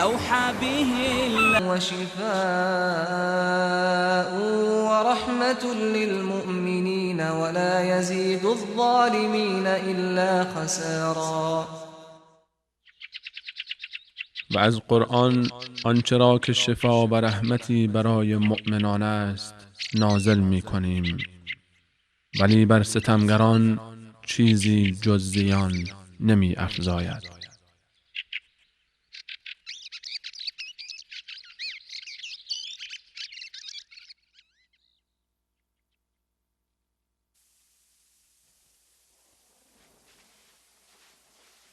أوحى به الله وشفاء ورحمة للمؤمنين ولا يزيد الظالمين إلا خسارا. و از قرآن آنچه را که شفا و رحمتی برای مؤمنان است نازل می کنیم، ولی بر ستمگران چیزی جز زیان نمی افزاید.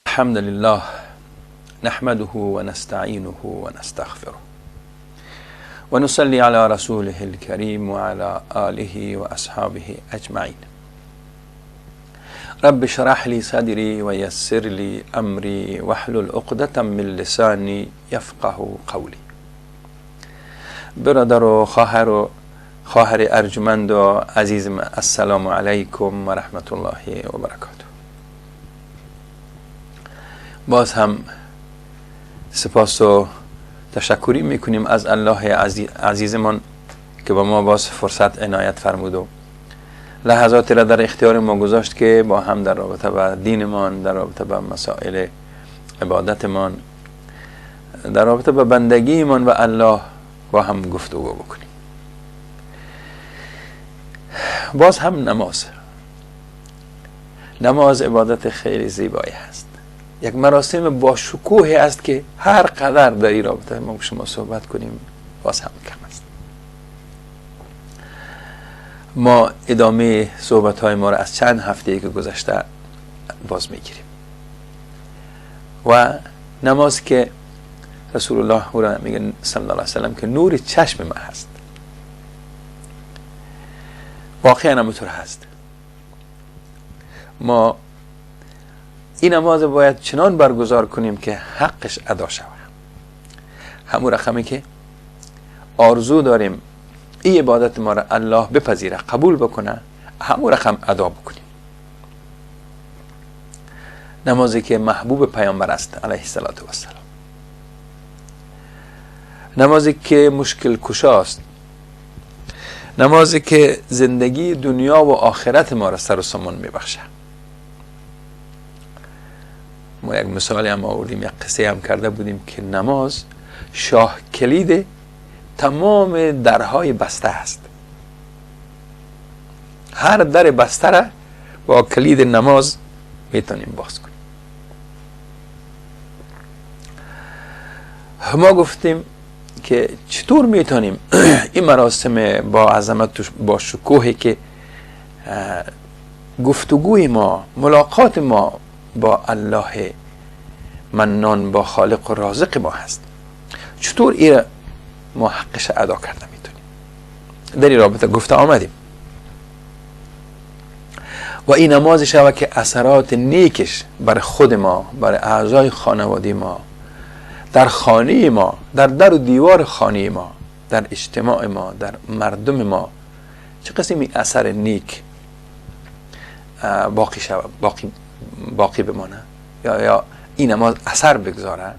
الحمد لله نحمده ونستعينه ونستغفره ونصلي على رسوله الكريم وعلى آله وأصحابه أجمعين. رب اشرح لي صدري ويسر لي أمري واحلل عقدة من لساني يفقه قولي. برادر و خواهر ارجمند و عزیزم، السلام علیکم و رحمت الله و برکاته. باز هم سپاس و تشکری میکنیم از الله عزیزمان که با ما باز فرصت عنایت فرمود و لحظاتی را در اختیار ما گذاشت که با هم در رابطه با دینمان، در رابطه با مسائل عبادتمان، در رابطه با بندگیمان و الله با هم گفتگو بکنیم. باز هم نماز عبادت خیلی زیبایی هست، یک مراسم با شکوهی است که هر قدر در این رابطه ما شما صحبت کنیم باز هم کم است. ما ادامه صحبت های ما را از چند هفته که گذشته باز میگیریم و نماز که رسول الله او را میگن صلی الله علیه وسلم که نور چشم ما هست. واقعا همونطور هست. ما این نماز باید چنان برگزار کنیم که حقش ادا شود. همون رقمی که آرزو داریم این عبادت ما را الله بپذیره، قبول بکنه، همون رقم ادا بکنیم. نمازی که محبوب پیامبر است علیه السلام، نمازی که مشکل کشاست، نمازی که زندگی دنیا و آخرت ما را سر و سامان میبخشه. ما یک مثالی هم آوردیم، یک قصه هم کرده بودیم که نماز شاه کلید تمام درهای بسته است. هر در بسته را با کلید نماز میتونیم باز کنیم. ما گفتیم که چطور میتونیم این مراسم با عظمت با شکوهی که گفتگوی ما، ملاقات ما با الله منان، با خالق و رازق ما هست، چطور این ما حقش ادا کرده میتونیم. در این رابطه گفته آمدیم و این نماز شود که اثرات نیکش بر خود ما، بر اعضای خانواده ما، در خانه ما، در در و دیوار خانه ما، در اجتماع ما، در مردم ما چه قسمی اثر نیک باقی شود، باقی بمانه یا این نماز اثر بگذاره.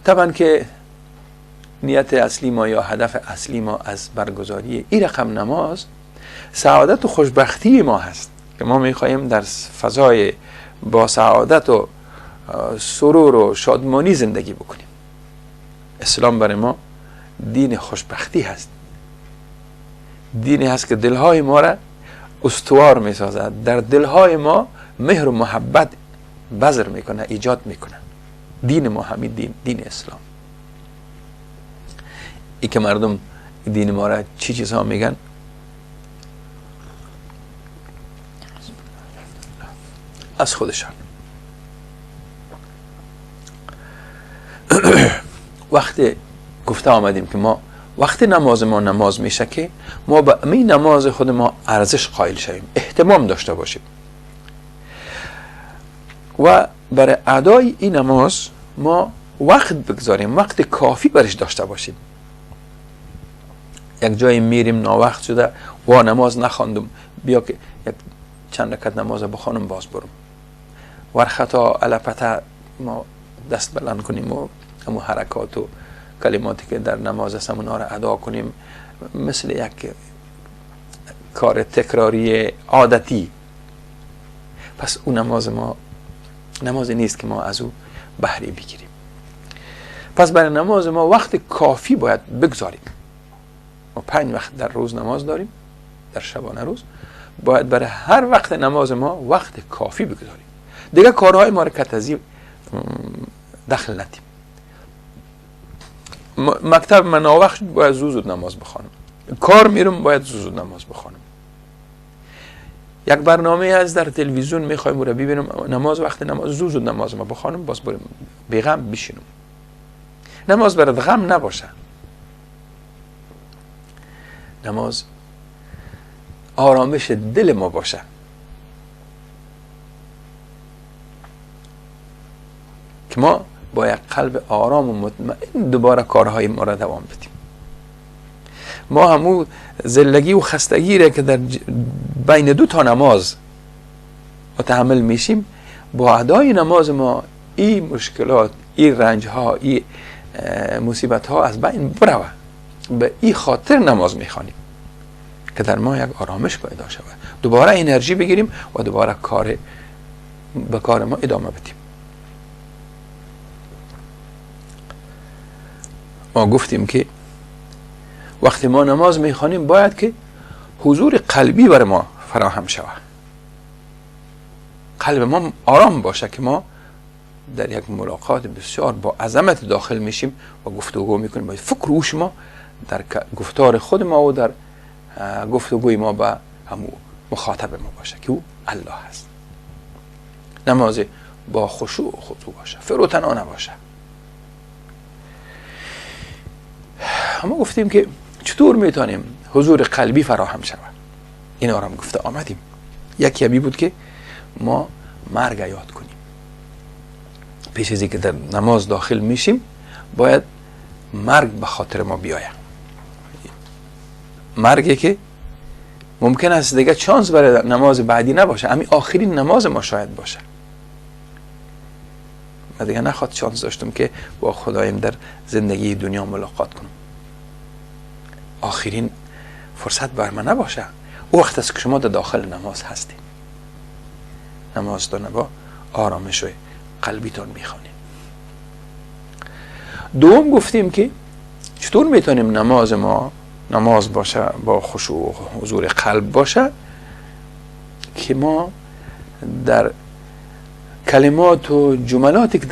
طبعا که نیت اصلی ما یا هدف اصلی ما از برگزاری این رقم نماز سعادت و خوشبختی ما هست که ما میخواهیم در فضای با سعادت و سرور و شادمانی زندگی بکنیم. اسلام برای ما دین خوشبختی هست، دینی هست که دلهای ما را استوار می سازد، در دلهای ما مهر و محبت بذر میکنه، ایجاد میکنه. دین ما همین دین اسلام. ای که مردم دین ما را چی چیزها میگن؟ از خودشان. وقتی گفته آمدیم که ما وقتی نماز ما نماز میشه که ما به این نماز خود ما ارزش قائل شویم، اهتمام داشته باشیم و برای ادای این نماز ما وقت بگذاریم، وقت کافی برش داشته باشیم. یک جایی میریم ناوقت شده و نماز نخواندم، بیا که یک چند رکعت نماز بخوانم باز برم. ورخطا الپته ما دست بلند کنیم و همون حرکات و کلماتی که در نماز است اونا را ادا کنیم مثل یک کار تکراری عادتی، پس اون نماز ما نمازی نیست که ما از او بهره بگیریم. پس برای نماز ما وقت کافی باید بگذاریم. ما 5 وقت در روز نماز داریم، در شبانه روز باید برای هر وقت نماز ما وقت کافی بگذاریم. دیگه کارهای ما را کتازی دخل ندیم. مکتب من وقت باید زود نماز بخوانم، کار میرم باید زود نماز بخوانم. یک برنامه از در تلویزیون میخوایم او را ببینم، نماز وقت نماز زود نماز ما بخوانم، باز برم بیغم بشینم. نماز برات غم نباشه، نماز آرامش دل ما باشه. که ما با یک قلب آرام و مطمئن دوباره کارهای ما را دوام بدیم. ما همون زلگی و خستگی را که در بین 2 تا نماز متحمل میشیم، با ادای نماز ما این مشکلات، این رنج ها، این مصیبت ها از بین بروه. به این خاطر نماز میخوانیم که در ما یک آرامش پیدا شود، دوباره انرژی بگیریم و دوباره به کار ما ادامه بدیم. ما گفتیم که وقتی ما نماز میخوانیم باید که حضور قلبی بر ما فراهم شود، قلب ما آرام باشه که ما در یک ملاقات بسیار با عظمت داخل میشیم و گفتگو میکنیم. باید فکر روش ما در گفتار خود ما و در گفتگوی ما با همو مخاطب ما باشه که او الله هست. نماز با خشوع و خضوع باشه، فروتنا نباشه. ما گفتیم که چطور میتونیم حضور قلبی فراهم شود، اینا رو هم گفته آمدیم. یکی همی بود که ما مرگ یاد کنیم. پیش از اینکه در نماز داخل میشیم باید مرگ به خاطر ما بیاید. مرگی که ممکن است دیگه چانس برای نماز بعدی نباشه، همین آخرین نماز ما شاید باشه. من دیگه نخواد چانس داشتم که با خدایم در زندگی دنیا ملاقات کنم. آخرین فرصت بر من نباشه. او وقت است که شما در داخل نماز هستید. نمازتان با آرامش و قلبیتان میخوانید. دوم گفتیم که چطور میتونیم نماز ما نماز باشه با خشوع و حضور قلب باشه که ما در کلمات و جملاتی که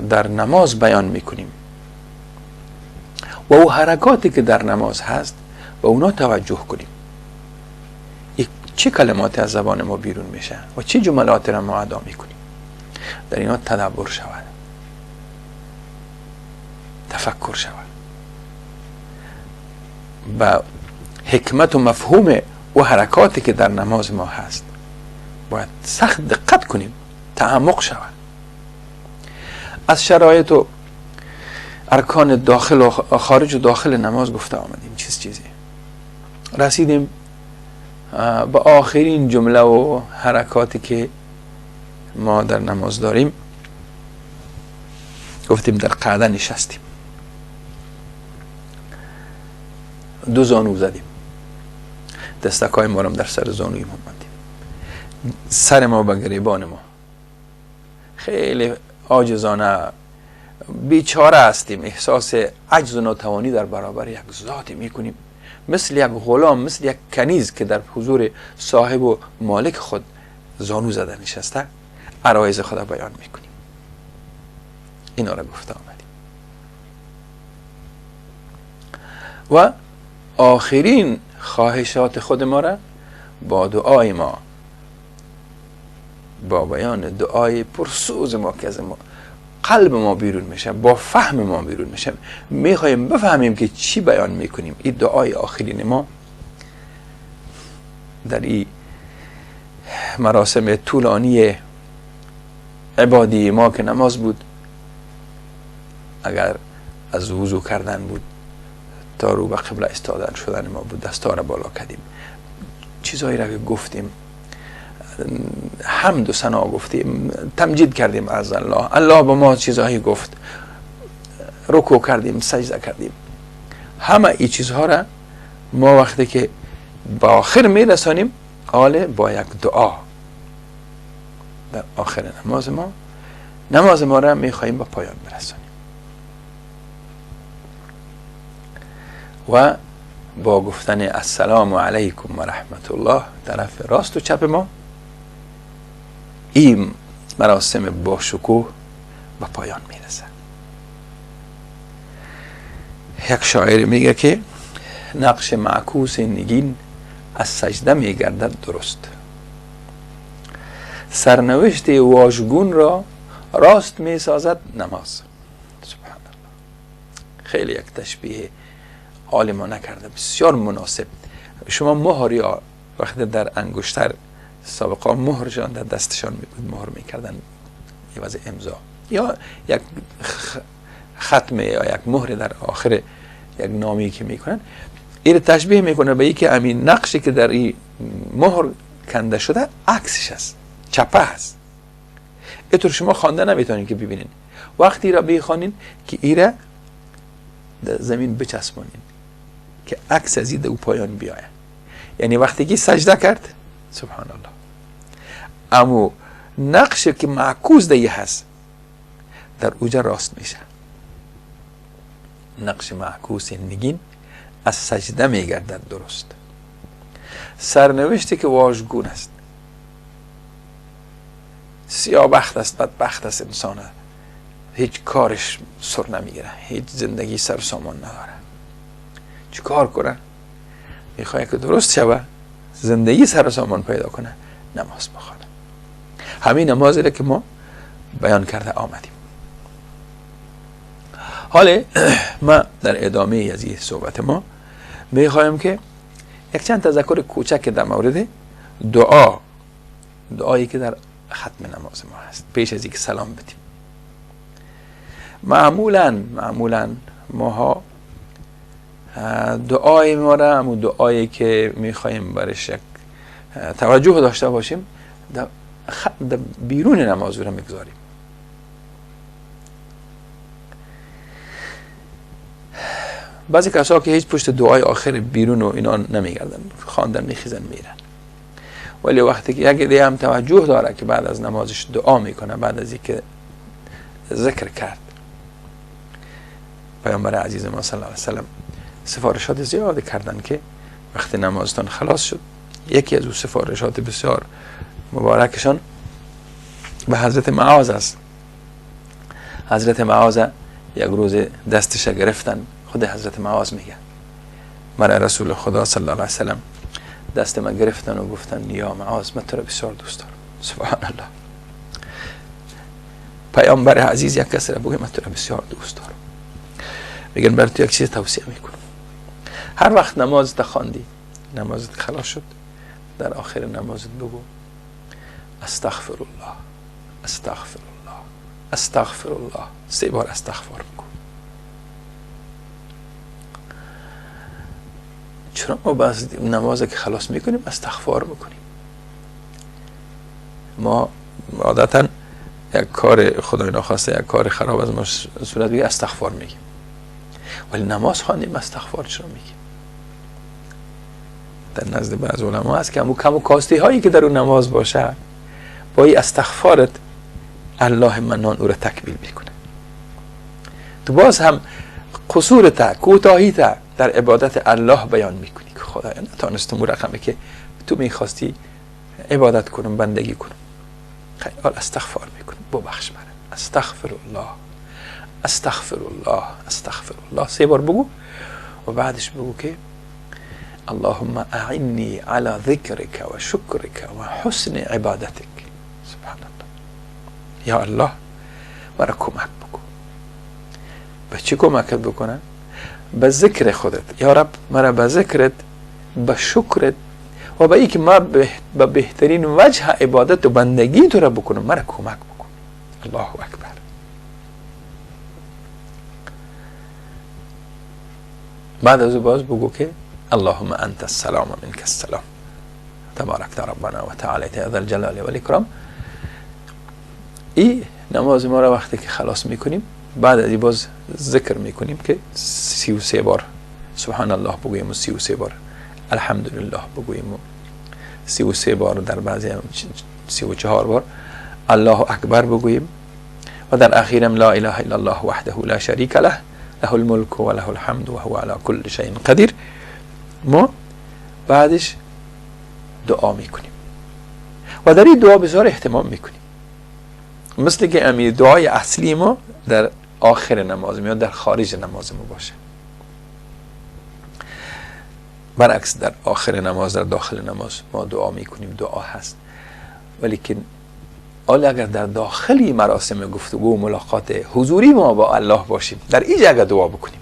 در نماز بیان میکنیم و او حرکاتی که در نماز هست و اونا توجه کنیم. چه کلماتی از زبان ما بیرون میشه و چه جملاتی را ما ادا میکنیم، در اینا تدبر شود، تفکر شود، و حکمت و مفهوم و حرکاتی که در نماز ما هست باید سخت دقت کنیم، تعمق شود. از شرایط و ارکان داخل و خارج و داخل نماز گفته آمدیم. چیزی رسیدیم به آخرین جمله و حرکاتی که ما در نماز داریم. گفتیم در قعده نشستیم، 2 زانو زدیم، دستکای ما رو در سر زانوی ما بندیم، سر ما به گریبان ما، خیلی عاجزانه بیچاره هستیم، احساس عجز و ناتوانی در برابر یک ذاتی میکنیم، مثل یک غلام، مثل یک کنیز که در حضور صاحب و مالک خود زانو زده نشسته، عرایض خدا بیان میکنیم. اینا را گفته آمدیم. و آخرین خواهشات خود ما را با دعای ما، با بیان دعای پرسوز ما که از ما قلب ما بیرون میشه، با فهم ما بیرون میشه، میخوایم بفهمیم که چی بیان میکنیم. این دعای آخرین ما در این مراسم طولانی عبادی ما که نماز بود، اگر از وضو کردن بود تا رو به قبله استادن شدن ما بود، دستا را بالا کردیم، چیزایی را که گفتیم حمد و ثنا گفتیم، تمجید کردیم از الله، الله به ما چیزهایی گفت، رکوع کردیم، سجده کردیم، همه این چیزها را ما وقتی که با آخر میرسانیم حال با یک دعا در آخر نماز ما را میخواییم به پایان برسانیم و با گفتن السلام علیکم و رحمت الله طرف راست و چپ ما این مراسم با شکوه به پایان میرسه. یک شاعر میگه که نقش معکوس نگین از سجده میگردد درست، سرنوشت واژگون را راست میسازد نماز. سبحان الله. خیلی یک تشبیه حال ما نکرده، بسیار مناسب. شما مهر یا وقتی در انگشتر سابقا مهرشان در دستشان میبود، مهر میکردن یه وضع امضا یا یک ختمه یا یک مهر در آخر یک نامی که میکنن، این تشبیه میکنه به اینکه همین نقشی که در این مهر کنده شده عکسش است، چپه است. اینطور شما خوانده نمیتونید که ببینین، وقتی را بخوانین که ایره در زمین بچسبونین که عکس از این او پایان بیاید. یعنی وقتی که سجده کرد سبحان الله، اما نقشی که معکوس دیگه هست در اوجا راست میشه. نقش معکوس نگین از سجده میگردد درست، سرنوشتی که واژگون است، سیاه‌بخت است، بدبخت است انسان، هیچ کارش سر نمیگیره، هیچ زندگی سر سامان نداره. چی کار کنه؟ میخواه که درست شوه، زندگی سر سامان پیدا کنه، نماز بخونه. همین نمازی را که ما بیان کرده آمدیم. حالا ما در ادامه از این صحبت ما میخوایم که یک چند تذکر کوچک در مورد دعایی که در ختم نماز ما هست پیش از اینکه سلام بدیم. معمولا ماها دعای ما را، همون دعایی که میخوایم برش توجه داشته باشیم در بیرون نماز را میگذاریم. بعضی کسا که هیچ پشت دعای آخر بیرون و اینا نمیگردن، خواندن میخیزن میرن، ولی وقتی که یک دیگه هم توجه داره که بعد از نمازش دعا میکنه، بعد از اینکه ذکر کرد، پیامبر عزیز ما صلی الله علیه وسلم سفارشات زیاد کردن که وقتی نمازتان خلاص شد، یکی از اون سفارشات بسیار مبارکشان به حضرت معاذ است. حضرت معاذ یک روز دستش گرفتن، خود حضرت معاذ میگه مرا رسول خدا صلی الله علیه وسلم دست من گرفتن و گفتن یا معاذ من تو را بسیار دوست دارم. سبحان الله. پیامبر عزیز یک کسی را بگه من تو را بسیار دوست دارم، میگن برای تو یک چیز توصیه میکنم، هر وقت نمازت خواندی، نمازت خلاص شد، در آخر نمازت بگو استغفر الله استغفر الله استغفر الله، 3 بار استغفار بگو. چرا ما بعض نماز که خلاص میکنیم استغفار میکنیم؟ ما عادتا یک کار خدای ناخواسته، یک کار خراب از ما صورت بگه استغفار میگیم، ولی نماز خواندیم استغفار چرا میگیم؟ در نزد بعض علما هست که کم و کاستی هایی که در اون نماز باشه با این استغفارت الله منان او را تکمیل میکنه. تو باز هم قصورت، کوتاهیت در عبادت الله بیان میکنی که خدایا نتانستم اون رقمی که تو میخواستی عبادت کنم، بندگی کنم، خیلی استغفار میکنم، ببخش من، استغفر الله استغفر الله استغفر الله، 3 بار بگو و بعدش بگو که اللهم اعنی على ذکرک و شکرک و حسن عبادتک. سبحان الله. یا الله مرا کمک بکن. به چی کمکت بکنن؟ به ذکر خودت. یا رب مرا به ذکرت، به شکرت و به ای که ما به بهترین وجه عبادت و بندگی تو را بکنم مرا کمک بکن. الله اکبر. بعد از باز بگو که اللهم انت السلام و منک السلام، تبارک ربنا و تعالیت ذا الجلال و الاکرام. این نماز ما را وقتی که خلاص میکنیم، بعد از این باز ذکر میکنیم که 33 بار سبحان الله بگوییم و 33 بار الحمدلله بگوییم و 33 بار، در بعضی 34 بار الله اکبر بگوییم و در اخیرم لا اله الا الله وحده لا شریک له له الملك و له الحمد و هو على كل شيء قدیر. ما بعدش دعا میکنیم و در این دعا بسیار اهتمام میکنیم، مثل که امی دعای اصلی ما در آخر نماز یا در خارج نماز ما باشه. برعکس در آخر نماز، در داخل نماز ما دعا میکنیم، دعا هست، ولیکن اگر در داخلی مراسم گفتگو و ملاقات حضوری ما با الله باشیم، در این جگه دعا بکنیم.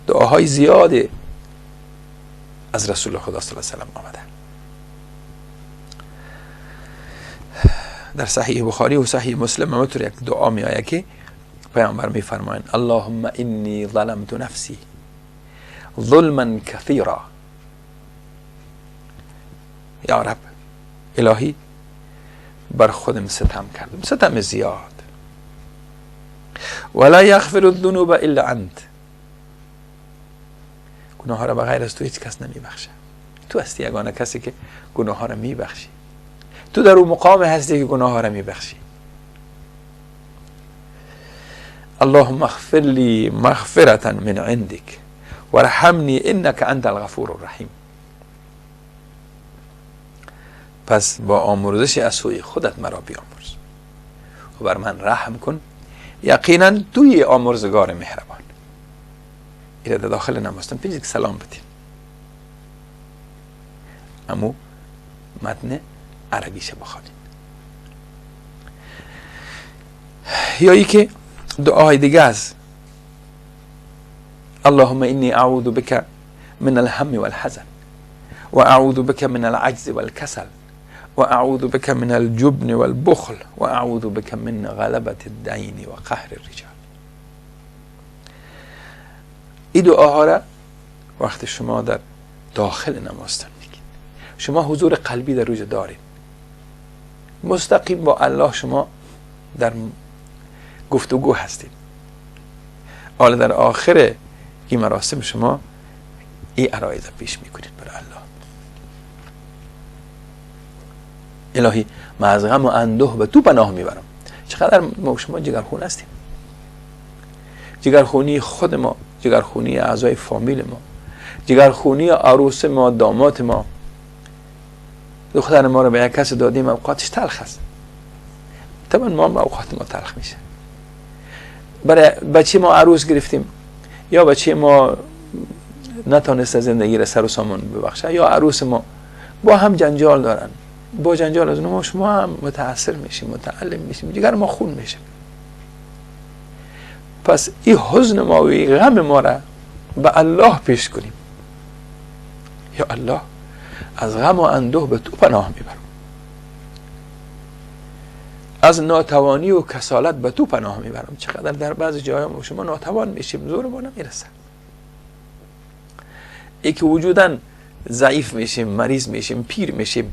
دعاهای زیاد از رسول خدا صلی الله علیه و آله آمده. در صحیح بخاری و صحیح مسلم همونطور یک دعا می آید که پیامبر می فرمایند اللهم انی ظلمت نفسی ظلما کثیرا. یا رب، الهی بر خودم ستم کردم، ستم زیاد، ولا یغفر الذنوب الا انت. گناه ها را بغیر از تو هیچ کس نمی بخشه. تو هستی یگانه کسی که گناه ها را می بخشی. تو در اون مقام هستی که گناه ها را می بخشی. اللهم اغفر لی مغفرة من عندك وارحمنی انك انت الغفور الرحیم. پس با آمرزش از سوی خودت مرا بیامرز و بر من رحم کن، یقینا توی آمرزگار مهربان. این در داخل نمازتون پیجید که سلام بدین، امو متن عربیشه بخوانید. یا ای که دعای دیگه است اللهم انی اعوذ بک من الهم والحزن و اعوذ بک من العجز والکسل و اعوذ بک من الجبن والبخل و اعوذ بک من غلبة الدین و قهر الرجال. این دعاها را وقت شما در داخل نمازتان میگید، شما حضور قلبی در روز دارید، مستقیم با الله شما در گفتگو هستید، حالا در آخر این مراسم شما این عرایض پیش میکنید برای الله. الهی من از غم و اندوه به تو پناه میبرم. چقدر ما شما جگرخون هستیم، جگرخونی خود ما، جگرخونی اعضای فامیل ما، جگرخونی عروس ما، داماد ما. دختر ما رو به یک کس دادیم اوقاتش تلخ است، طبعا ما اوقات ما تلخ میشه. برای بچه ما عروس گرفتیم یا بچه ما نتونست زندگی را سر و سامان ببخشه یا عروس ما با هم جنجال دارن، با جنجال از ما شما هم متاثر میشیم، متعلم میشیم، جگر ما خون میشه. پس این حزن ما و این غم ما را به الله پیش کنیم. یا الله از غم و اندوه به تو پناه میبرم، از ناتوانی و کسالت به تو پناه میبرم. چقدر در بعض جاهای ما شما ناتوان میشیم، زور ما نمیرسه. ای که وجوداً ضعیف میشیم، مریض میشیم، پیر میشیم،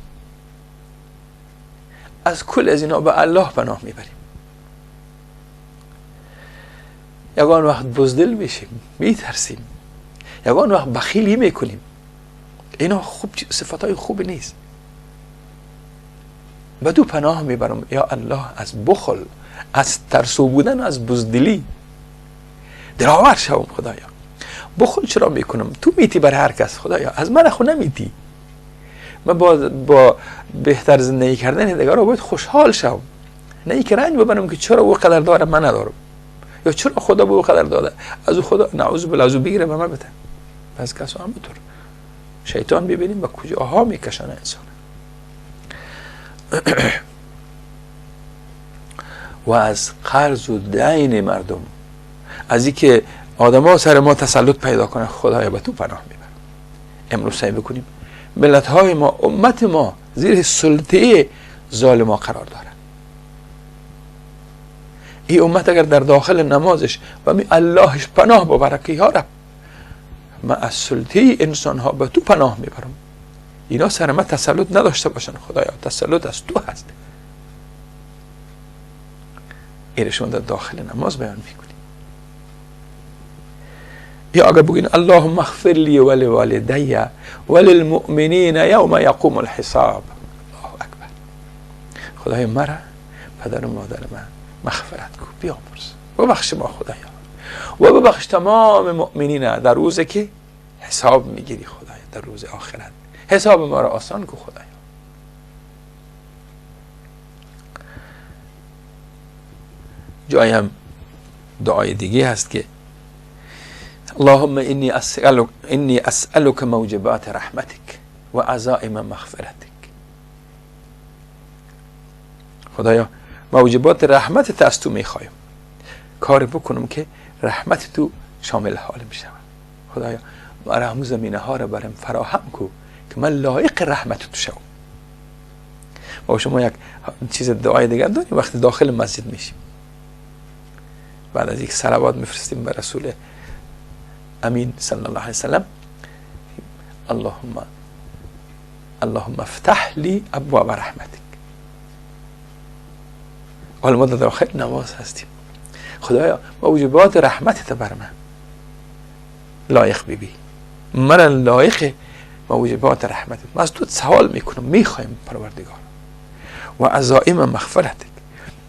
از کل از اینا به الله پناه میبریم. یگان وقت بزدل میشیم، میترسیم، یگان وقت بخیلی میکنیم. اینا خوب صفاتای خوب نیست. به تو پناه میبرم یا الله از بخل، از ترسو بودن، از بزدلی دلاور شوم. خدایا بخل چرا میکنم؟ تو میتی بر هر کس، خدایا از من خود نمیتی. من با بهتر زندگی کردن دیگر باید خوشحال شوم، نه ای که رنج ببرم که چرا او قدر داره من ندارم، یا چرا خدا به او قدر داده از او خدا نعوذ بالله از او بگیره به من بده. پس کسا هم بطور شیطان ببینیم و کجاها میکشن انسان. و از قرض و دین مردم، از اینکه آدما سر ما تسلط پیدا کنه، خدایا به تو پناه میبرم. امروز سعی بکنیم ملت های ما، امت ما زیر سلطه ظالما قرار داره. این امت اگر در داخل نمازش و می اللهش پناه ببره که یا رب من از سلطه انسان ها به تو پناه میبرم، اینا سر من تسلط نداشته باشن خدایا، تسلط از تو هست. این شما در داخل نماز بیان میکنی. یا اگر بگین اللهم اغفر لی ولوالدی وللمؤمنین یوم یقوم الحساب. الله اکبر. خدای مرا، پدر و مادر من مغفرت کو، بیامرز، ببخش ما خدایا و ببخش تمام مؤمنین در روزی که حساب میگیری خدایا، در روز آخرت حساب ما را آسان کو خدایا. جایی هم دعای دیگه هست که اللهم انی اسألک موجبات رحمتک و عزائم مغفرتک. خدایا موجبات رحمتت از تو میخوایم، کار بکنم که رحمت تو شامل حال میشم. خدایا مرا همون زمینه ها رو برام فراهم کو که من لایق رحمت تو شوم. و شما یک چیز دعای دیگر داریم وقتی داخل مسجد میشیم، بعد از یک صلوات میفرستیم به رسول امین صلی الله علیه وسلم، اللهم افتح لی ابواب رحمتک. حالا ما در داخل نماز هستیم، خدایا موجبات رحمتت بر من لایق ببی، من لایق موجبات رحمتت. من از تو سوال میکنم، میخوایم پروردگار، و عزائم مغفرتک،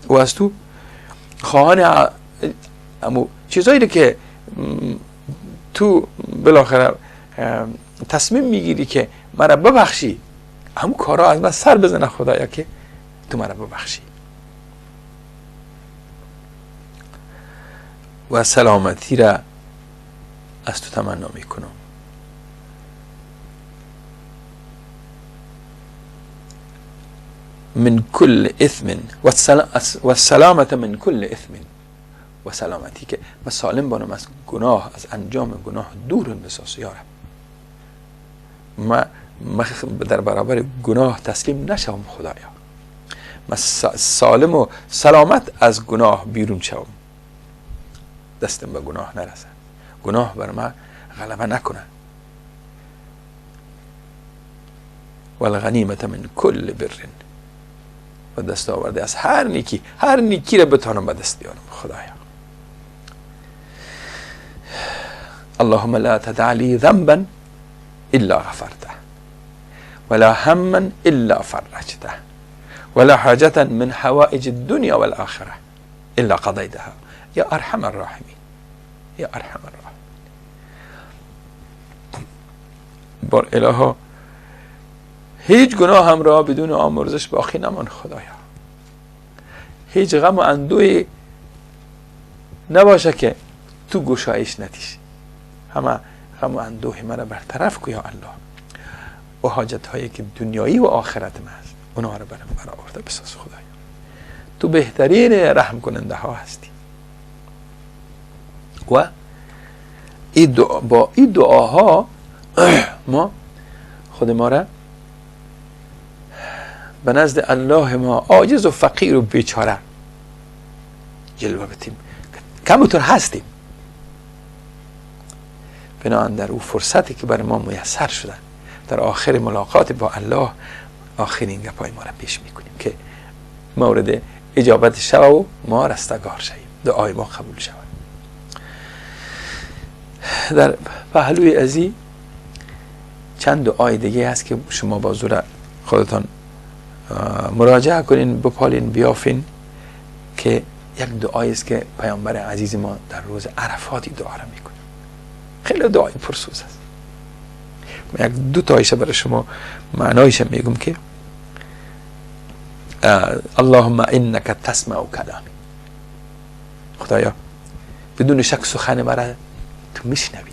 و از تو خواهان امو چیزایی که تو بالاخره تصمیم میگیری که مرا ببخشی، همون کارا از من سر بزنه خدایا که تو مرا ببخشی. و سلامتی را از تو تمنا میکنم. من کل اثم و سلامت من کل اثم، و سلامتی که من سالم بانم از گناه، از انجام گناه دور بساز یا رب. من در برابر گناه تسلیم نشوم خدایا، من سالم و سلامت از گناه بیرون شوم، دستم به گناه نرسد، گناه بر من غلبه نکنه. و الغنیمت من کل بر، و دست آورده از هر نیکی را بتانم به دست بیارم خدایا. اللهم لا تدع لي ذنبا الا غفرته ولا هما الا فرجته ولا حاجة من حوائج الدنيا والآخرة الا قضيتها یا ارحم الراحمین، یا ارحم الراحمین. بار الها هیچ گناه هم را بدون آمرزش باقی نمان خدایا، هیچ غم و اندوی نباشه که تو گشایش ندیش، همه غم و اندوه مرا برطرف کو یا الله، و حاجت هایی که دنیایی و آخرت من هست اونها رو برام برآورده بساز خدایا. تو بهترین رحم کننده ها هستی. و با این دعاها ما خود ما را به نزد الله ما عاجز و فقیر و بیچاره جلوه بدیم، کمتر هستیم. بنابراین در او فرصتی که برای ما میسر شده در آخر ملاقات با الله، آخرین گپای ما را پیش میکنیم که مورد اجابت شود و ما رستگار شویم، دعای ما قبول شود. در پهلوی ازی چند دعای دیگه هست که شما با زور خودتان مراجعه کنین، بپالین، بیافین، که یک دعایی است که پیامبر عزیز ما در روز عرفاتی دعا را میکنه. خیلی دعای پرسوز است. من یک دو تایش برای شما معنایش میگم که اللهم انک تسمع کلامی. خدایا بدون شک سخن مرا تو میشنوی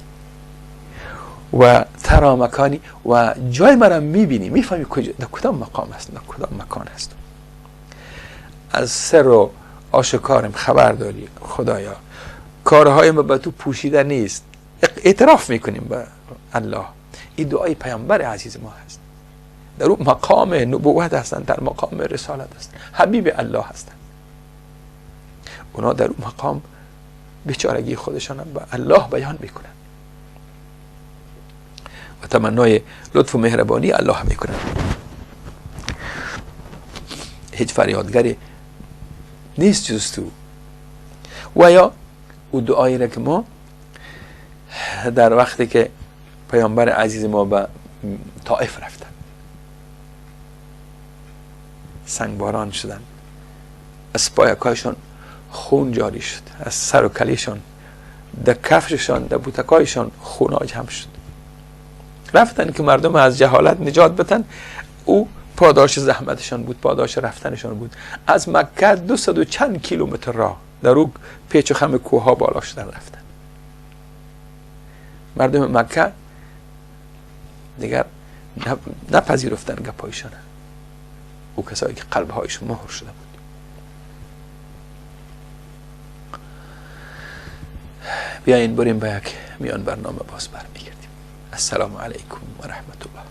و ترا مکانی، و جای مرا میبینی، میفهمی در کدام مقام هست، در کدام مکان هست. از سر و آشکارم خبر داری خدایا، کارهای ما به تو پوشیده نیست، اعتراف میکنیم به الله. این دعای پیامبر عزیز ما هست، در اون مقام نبوت هستند، در مقام رسالت هستند، حبیب الله هستند. اونا در اون مقام بیچارگی خودشان به الله بیان میکنن. و تمنای لطف و مهربانی الله میکنن. هیچ فریادگری نیست جز تو. و یا او دعایی را که ما در وقتی که پیامبر عزیز ما به طائف رفتن، سنگباران شدن، از پایکایشان خون جاری شد، از سر و کلیشان، در کفششان، در بوتکایشان خون هم شد. رفتن که مردم از جهالت نجات بتن. او پاداش زحمتشان بود، پاداش رفتنشان بود. از مکه 200 و چند کیلومتر راه در او پیچ و خم کوه ها بالا شدن رفتن. مردم مکه دیگر نپذیرفتن گپایشان. او کسایی که قلبهایشون مهر شده بود. بیاین بریم به یک میان برنامه باز برمیگردیم. السلام علیکم و رحمت الله.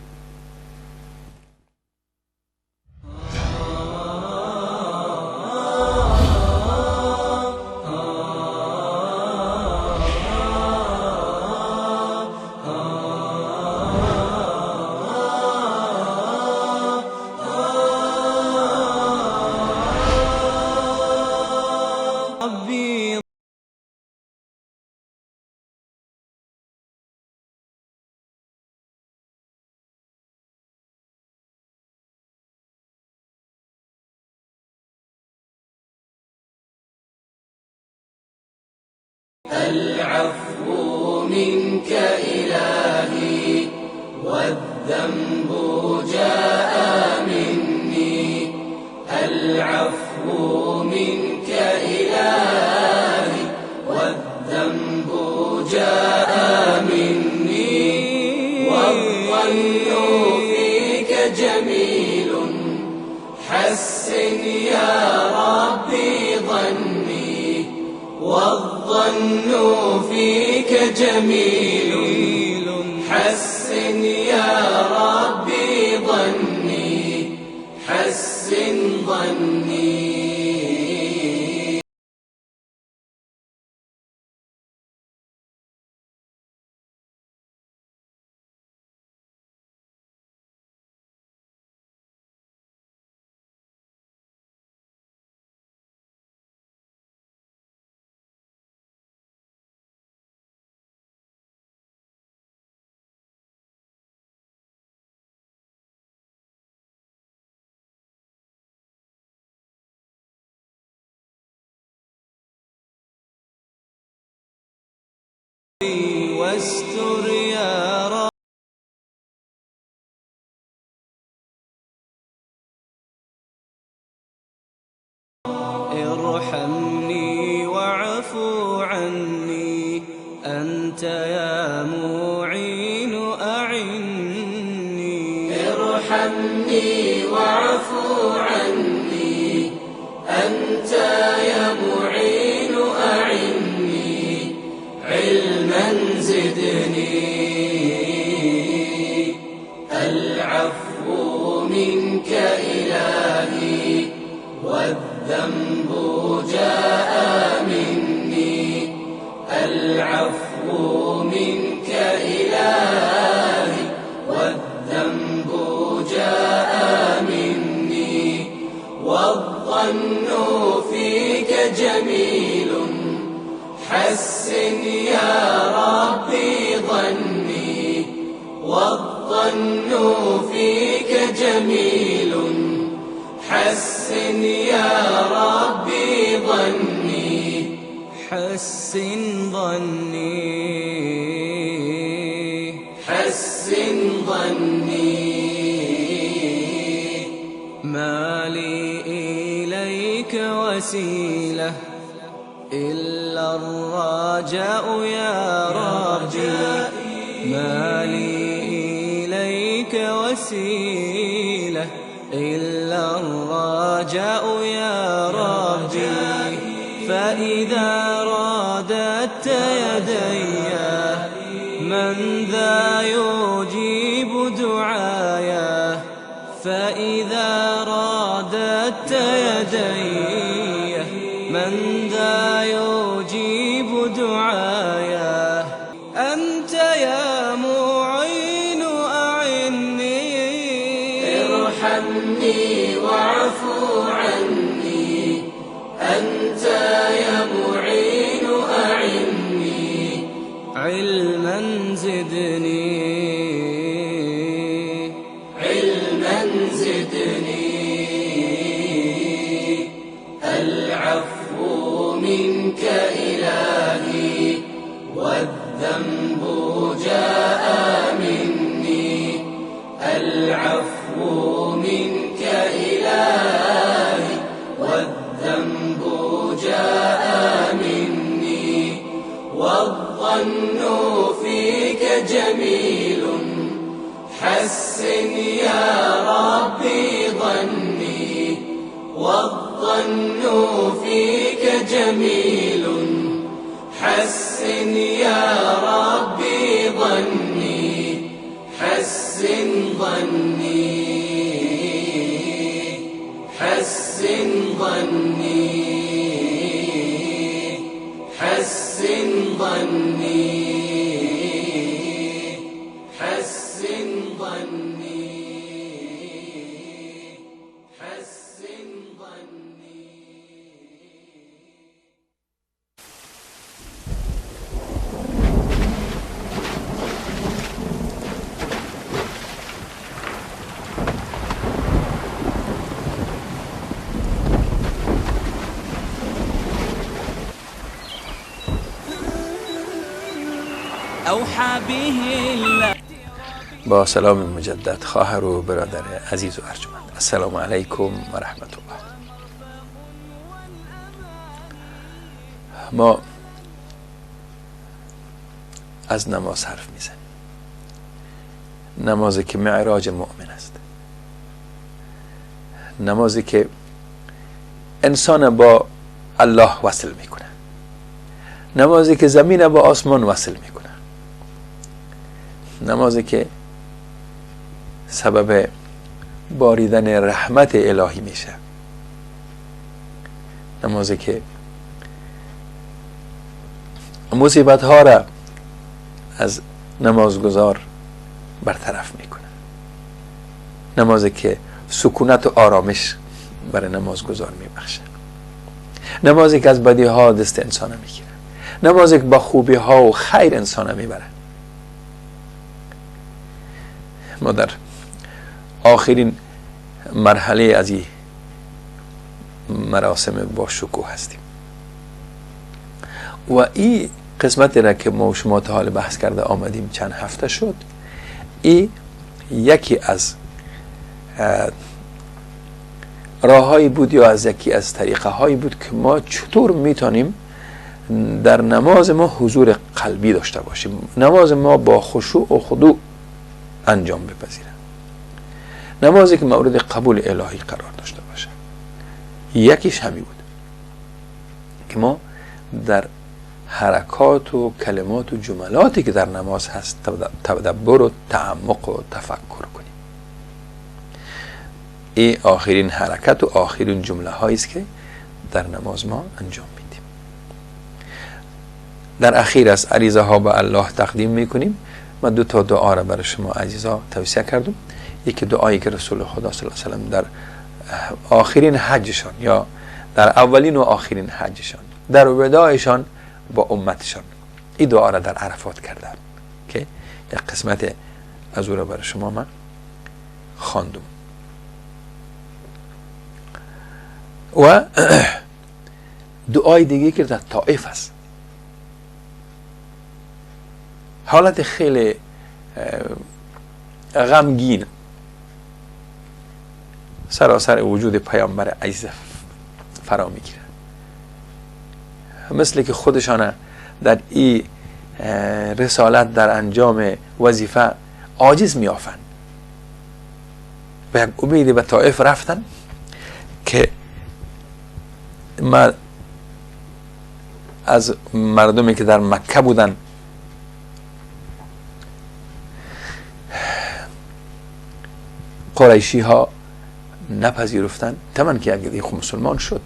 العفو منك إلهي والذنب جاء مني. العفو منك إلهي والذنب جاء مني. والظن فيك جميل حسن يا ربي ظني. والظن فيك جميل حسن يا ربي ظني. حسن ظني. واستر يا رب. ارحمني واعفو عني أنت يا معين أعني. ارحمني واعفو عني أنت يا معين أعني. علما زدني. العفو منك إلهي والذنب جاء مني. العفو منك إلهي والذنب جاء مني. والظن فيك جميل حسن يا ربي ظني. والظن فيك جميل حسن يا ربي ظني. حسن ظني. حسن ظني. ما لي إليك وسيلة إلا الرجاء يا ربي. ما لي إليك وسيلة إلا الرجاء يا ربي. فإذا رادت يدي من ذا يجيب دعايا. فإذا رادت يدي من ذا يجيب دعايا. أنت يا معين واعف عني أنت يا معين أعني علما زدني العفو منك إلهي والذنب جاء مني العفو منك إلهي والذنب جاء مني والظن فيك جميل حسن يا ربي ظني والظن فيك جميل حسن يا ربي ظني حسن ظني حسن ظني حسن ظني حسن ظني حسن ظني. أوحى به الله. با سلام مجدد خواهر و برادر عزیز و ارجمند، السلام علیکم و رحمت الله. ما از نماز حرف میزنیم، نمازی که معراج مؤمن است، نمازی که انسان با الله وصل میکنه، نمازی که زمین با آسمان وصل میکنه، نمازی که سبب باریدن رحمت الهی میشه، نمازی که مصیبت ها را از نمازگزار برطرف میکنه، نمازی که سکونت و آرامش برای نمازگزار میبخشه، نمازی که از بدی ها دست انسان میگیره، نمازی که با خوبی ها و خیر انسان میبره. ما در آخرین مرحله از این مراسم با شکوه هستیم و این قسمتی را که ما و شما تا حال بحث کرده آمدیم چند هفته شد، این یکی از راههایی بود یا از یکی از طریقه هایی بود که ما چطور میتونیم در نماز ما حضور قلبی داشته باشیم، نماز ما با خشوع و خضوع انجام بپذیره، نمازی که مورد قبول الهی قرار داشته باشه. یکیش همین بود که ما در حرکات و کلمات و جملاتی که در نماز هست تدبر و تعمق و تفکر کنیم. این آخرین حرکت و آخرین جمله هایی است که در نماز ما انجام میدیم. در اخیر از عریضه ها به الله تقدیم میکنیم. من 2 تا دعا را برای شما عزیزا توصیه کردم. یکی دعایی که رسول خدا صلی الله علیه و سلم در آخرین حجشان یا در اولین و آخرین حجشان در وداعشان با امتشان این دعا را در عرفات کردن که یک قسمت از او را برای شما من خواندم. و دعای دیگه که در طائف است، حالت خیلی غمگین سراسر وجود پیامبر عزیز فرا میگیره، مثل که خودشان در این رسالت در انجام وظیفه عاجز میافن و یک امیدی به طائف رفتن که ما از مردمی که در مکه بودن قریشی ها نپذیرفتن، طبعا که اگر خود مسلمان شد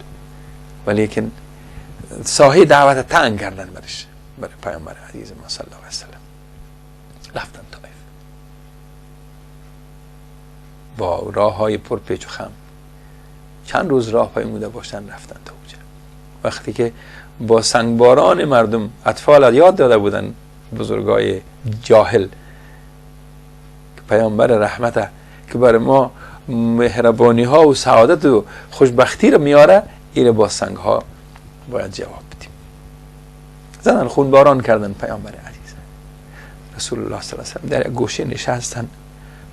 ولیکن ساحه دعوت تنگ کردن برای پیامبر عزیز ما صلی الله علیه و سلم. رفتن طائف با راه های پر پیچ و خم چند روز راه پیموده باشن رفتن تا اونجا. وقتی که با سنگباران مردم اطفال یاد داده بودن بزرگای جاهل که پیامبر رحمت که برای ما مهربانی ها و سعادت و خوشبختی رو میاره، این با سنگ ها باید جواب بدیم. زدن خونباران کردن پیامبر عزیز رسول الله صلی الله علیه و سلم، در یک گوشه نشستن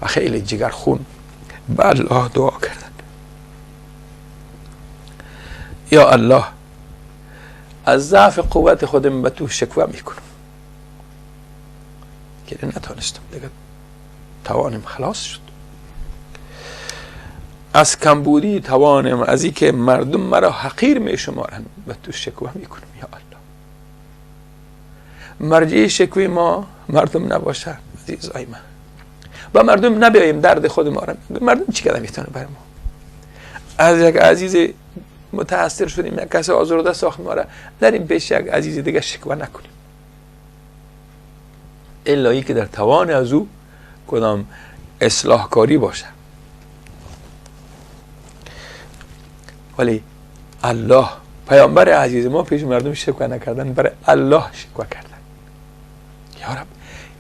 و خیلی جگر خون به الله دعا کردن: یا الله، از ضعف قوت خودم به تو شکوه میکنم که نتونستم دیگه، توانم خلاص شد. از کمبودی توانم، از این که مردم مرا حقیر میشمارن به تو شکوه میکنم یا الله. مرجع شکوی ما مردم نباشه عزیزای من، با مردم نبیاییم درد خود ما را. مردم چی کده میتونه بر ما؟ از یک عزیز متاثر شدیم، یک کسی آزرده ساخت ما را، نریم پیش یک عزیز دیگه شکوه نکنیم الا که در توان از او کدام اصلاح کاری باشه. ولی الله، پیامبر عزیز ما پیش مردم شکوه نکردن، برای الله شکوه کردن. یا رب،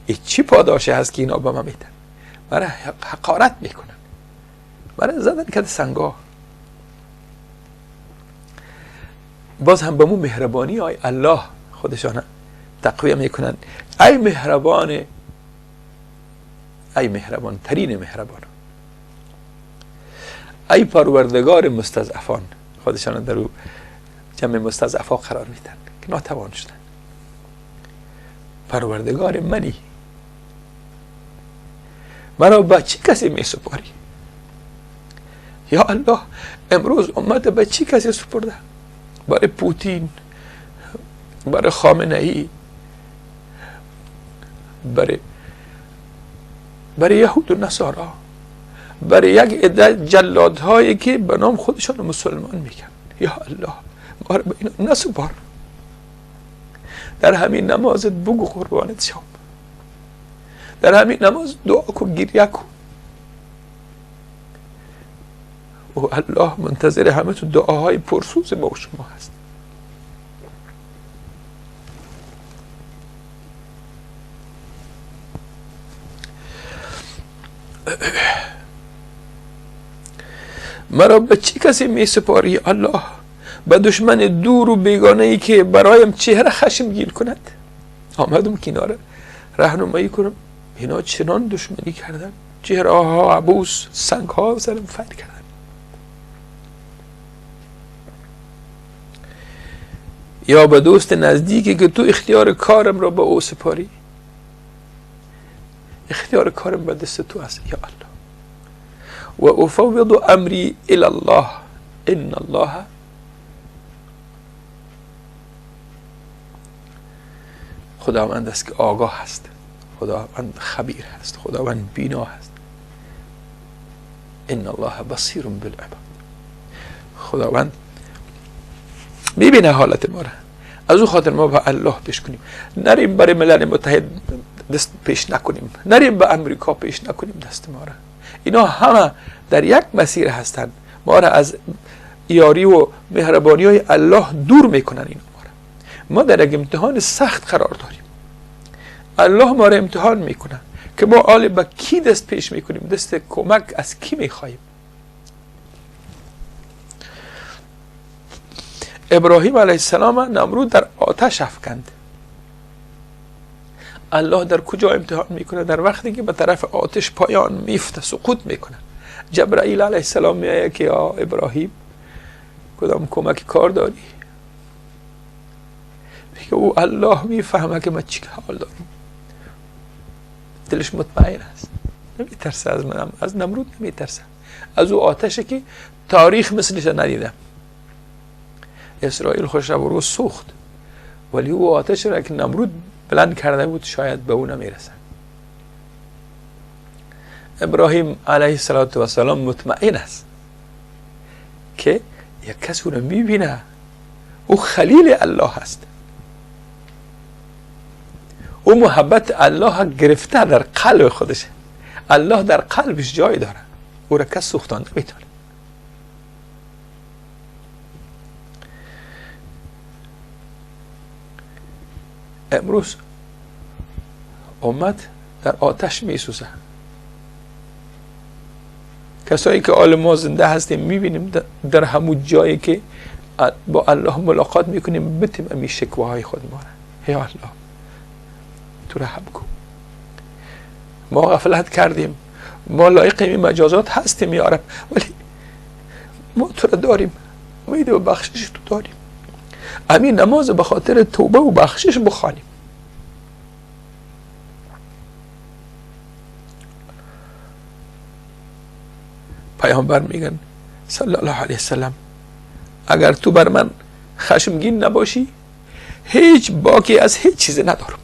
این چی پاداشی هست که اینا به ما میدن؟ برای حقارت میکنن، برای زدن کده سنگا. باز هم به مو مهربانی های الله خودشان تقویه میکنن: ای مهربان، ای مهربان ترین مهربان، ای پروردگار مستضعفان. خودشان در او جمع مستضعفا قرار میدن که ناتوان شدن. پروردگار منی، مرا به چی کسی می سپاری؟ یا الله، امروز امت به چی کسی سپرده؟ برای پوتین، برای خامنه ای، برای یهود و نصارا، برای یک عده جلادهایی که به نام خودشان مسلمان میگن. یا الله، ما را به اینا نسپار. در همین نمازت بگو قربانت شم، در همین نماز دعا کن، گریه کن و الله منتظر همه تو دعاهای پرسوز ما و شما هست. مرا به چی کسی می سپاری الله؟ به دشمن دور و بیگانه ای که برایم چهره خشمگین کند. آمدم کنار راهنمایی کنم، اینا چنان دشمنی کردن، چهره ها عبوس، سنگ ها سرم فر کردن. یا به دوست نزدیکی که تو اختیار کارم را به او سپاری. اختیار کارم به دست تو است یا الله. و افوض امری الی الله ان الله خداوند است که آگاه هست، خداوند خبیر هست، خداوند بینا هست. ان الله بصیر بالعباد. خداوند میبینه حالت ما را. از او خاطر ما به الله پیش کنیم، نریم برای ملل متحد دست پیش نکنیم، نریم به امریکا پیش نکنیم دست ما را. اینا همه در یک مسیر هستند، ما را از یاری و مهربانی های الله دور میکنن. اینا ما در یک امتحان سخت قرار داریم. الله ما را امتحان میکنه که ما آل به کی دست پیش میکنیم، دست کمک از کی میخواهیم. ابراهیم علیه السلام نمرود در آتش افکند. الله در کجا امتحان میکنه؟ در وقتی که به طرف آتش پایان میفته، سقوط میکنه. جبرائیل علیه السلام میگه که یا ابراهیم کدام کمک کار داری؟ میگه او الله میفهمه که ما چی حال داریم. دلش مطمئن است، نمیترسه از من، از نمرود نمیترسه، از او آتشه که تاریخ مثلش ندیدم. اسرائیل خوش رو سوخت، ولی او آتش را که نمرود بلند کرده بود شاید به او نمیرسه. ابراهیم علیه السلام مطمئن است که یک کس او را میبینه، او خلیل الله هست، او محبت الله گرفته در قلب خودشه. الله در قلبش جای داره، او را کس سوختان نمیتونه. امروز امت در آتش میسوزه. کسایی که آل ما زنده هستیم میبینیم در همون جایی که با الله ملاقات میکنیم بتیم امی شکواهای خود ما را، یا الله تو رحم کن، ما غفلت کردیم، ما لایق این مجازات هستیم یا رب، ولی ما تو را داریم، امید و بخشش تو داریم. همین نماز به خاطر توبه و بخشش بخوانیم. پیامبر میگن صلی الله علیه وسلم اگر تو بر من خشمگین نباشی هیچ باکی از هیچ چیز ندارم.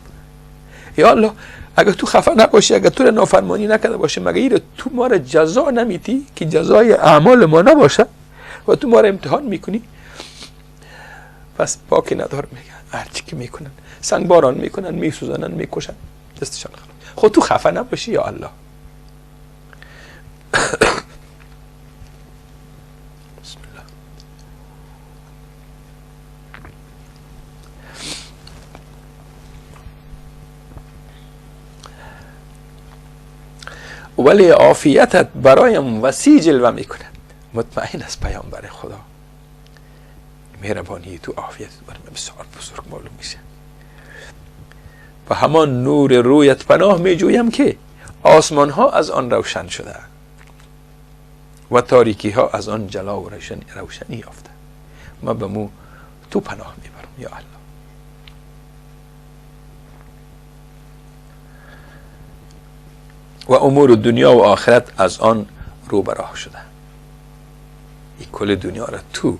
یا الله اگر تو خفه نباشی، اگر تو را نافرمانی نکرده باشی، مگه این تو ما را جزا نمیتی که جزای اعمال ما نباشه و تو ما را امتحان میکنی؟ پس باکی ندارم. میگن هرچی که میکنن سنگ باران میکنن، میسوزنن، میکشن، دستشان خلاص. خود تو خفه نباشی یا الله. بسم الله. ولی عافیتت برایم وسیع جلوه میکند. مطمئن است پیامبر خدا مهربانی تو عافیت برای من بسیار بزرگ معلوم میشه. و همان نور رویت پناه میجویم که آسمان ها از آن روشن شده و تاریکی ها از آن جلا و روشنی یافته. من به مو تو پناه میبرم یا الله. و امور دنیا و آخرت از آن رو براه شده. این کل دنیا را تو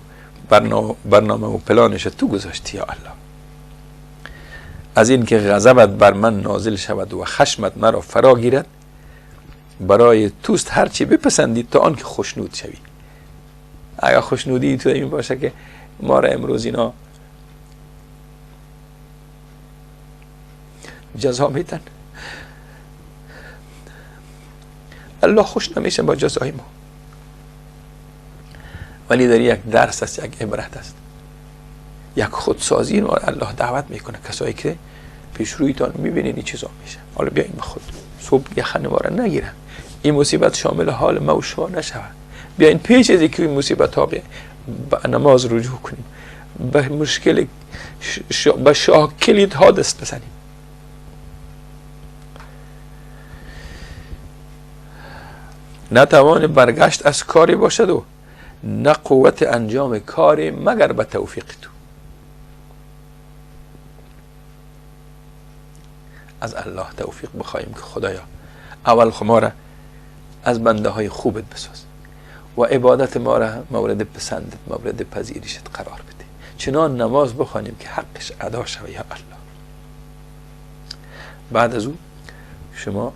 برنامه و پلانش تو گذاشتی یا الله. از این که غضبت بر من نازل شود و خشمت مرا فرا گیرد، برای توست هرچی بپسندید تا آن که خوشنود شوی. اگر خوشنودی تو این باشه که ما را امروز اینا جزا میدن، الله خوش نمیشه با جزای ما. ولی در یک درس است، یک عبرت است، یک خودسازی رو الله دعوت میکنه. کسایی که پیش رویتان میبینین این چیزا میشه، حالا بیاین به خود صبح یخن ما را نگیرن، این مصیبت شامل حال ما و شما نشود. بیاین پیش از اینکه این مصیبت ها به نماز رجوع کنیم، به مشکل به شاکلیت ها دست بزنیم. نتوان برگشت از کاری باشد و نه قوت انجام کاری مگر به توفیق تو. از الله توفیق بخواهیم که خدایا اول ما را از بنده های خوبت بساز و عبادت ما را مورد پسندت، مورد پذیرشت قرار بده. چنان نماز بخوانیم که حقش ادا شود یا الله. بعد از او شما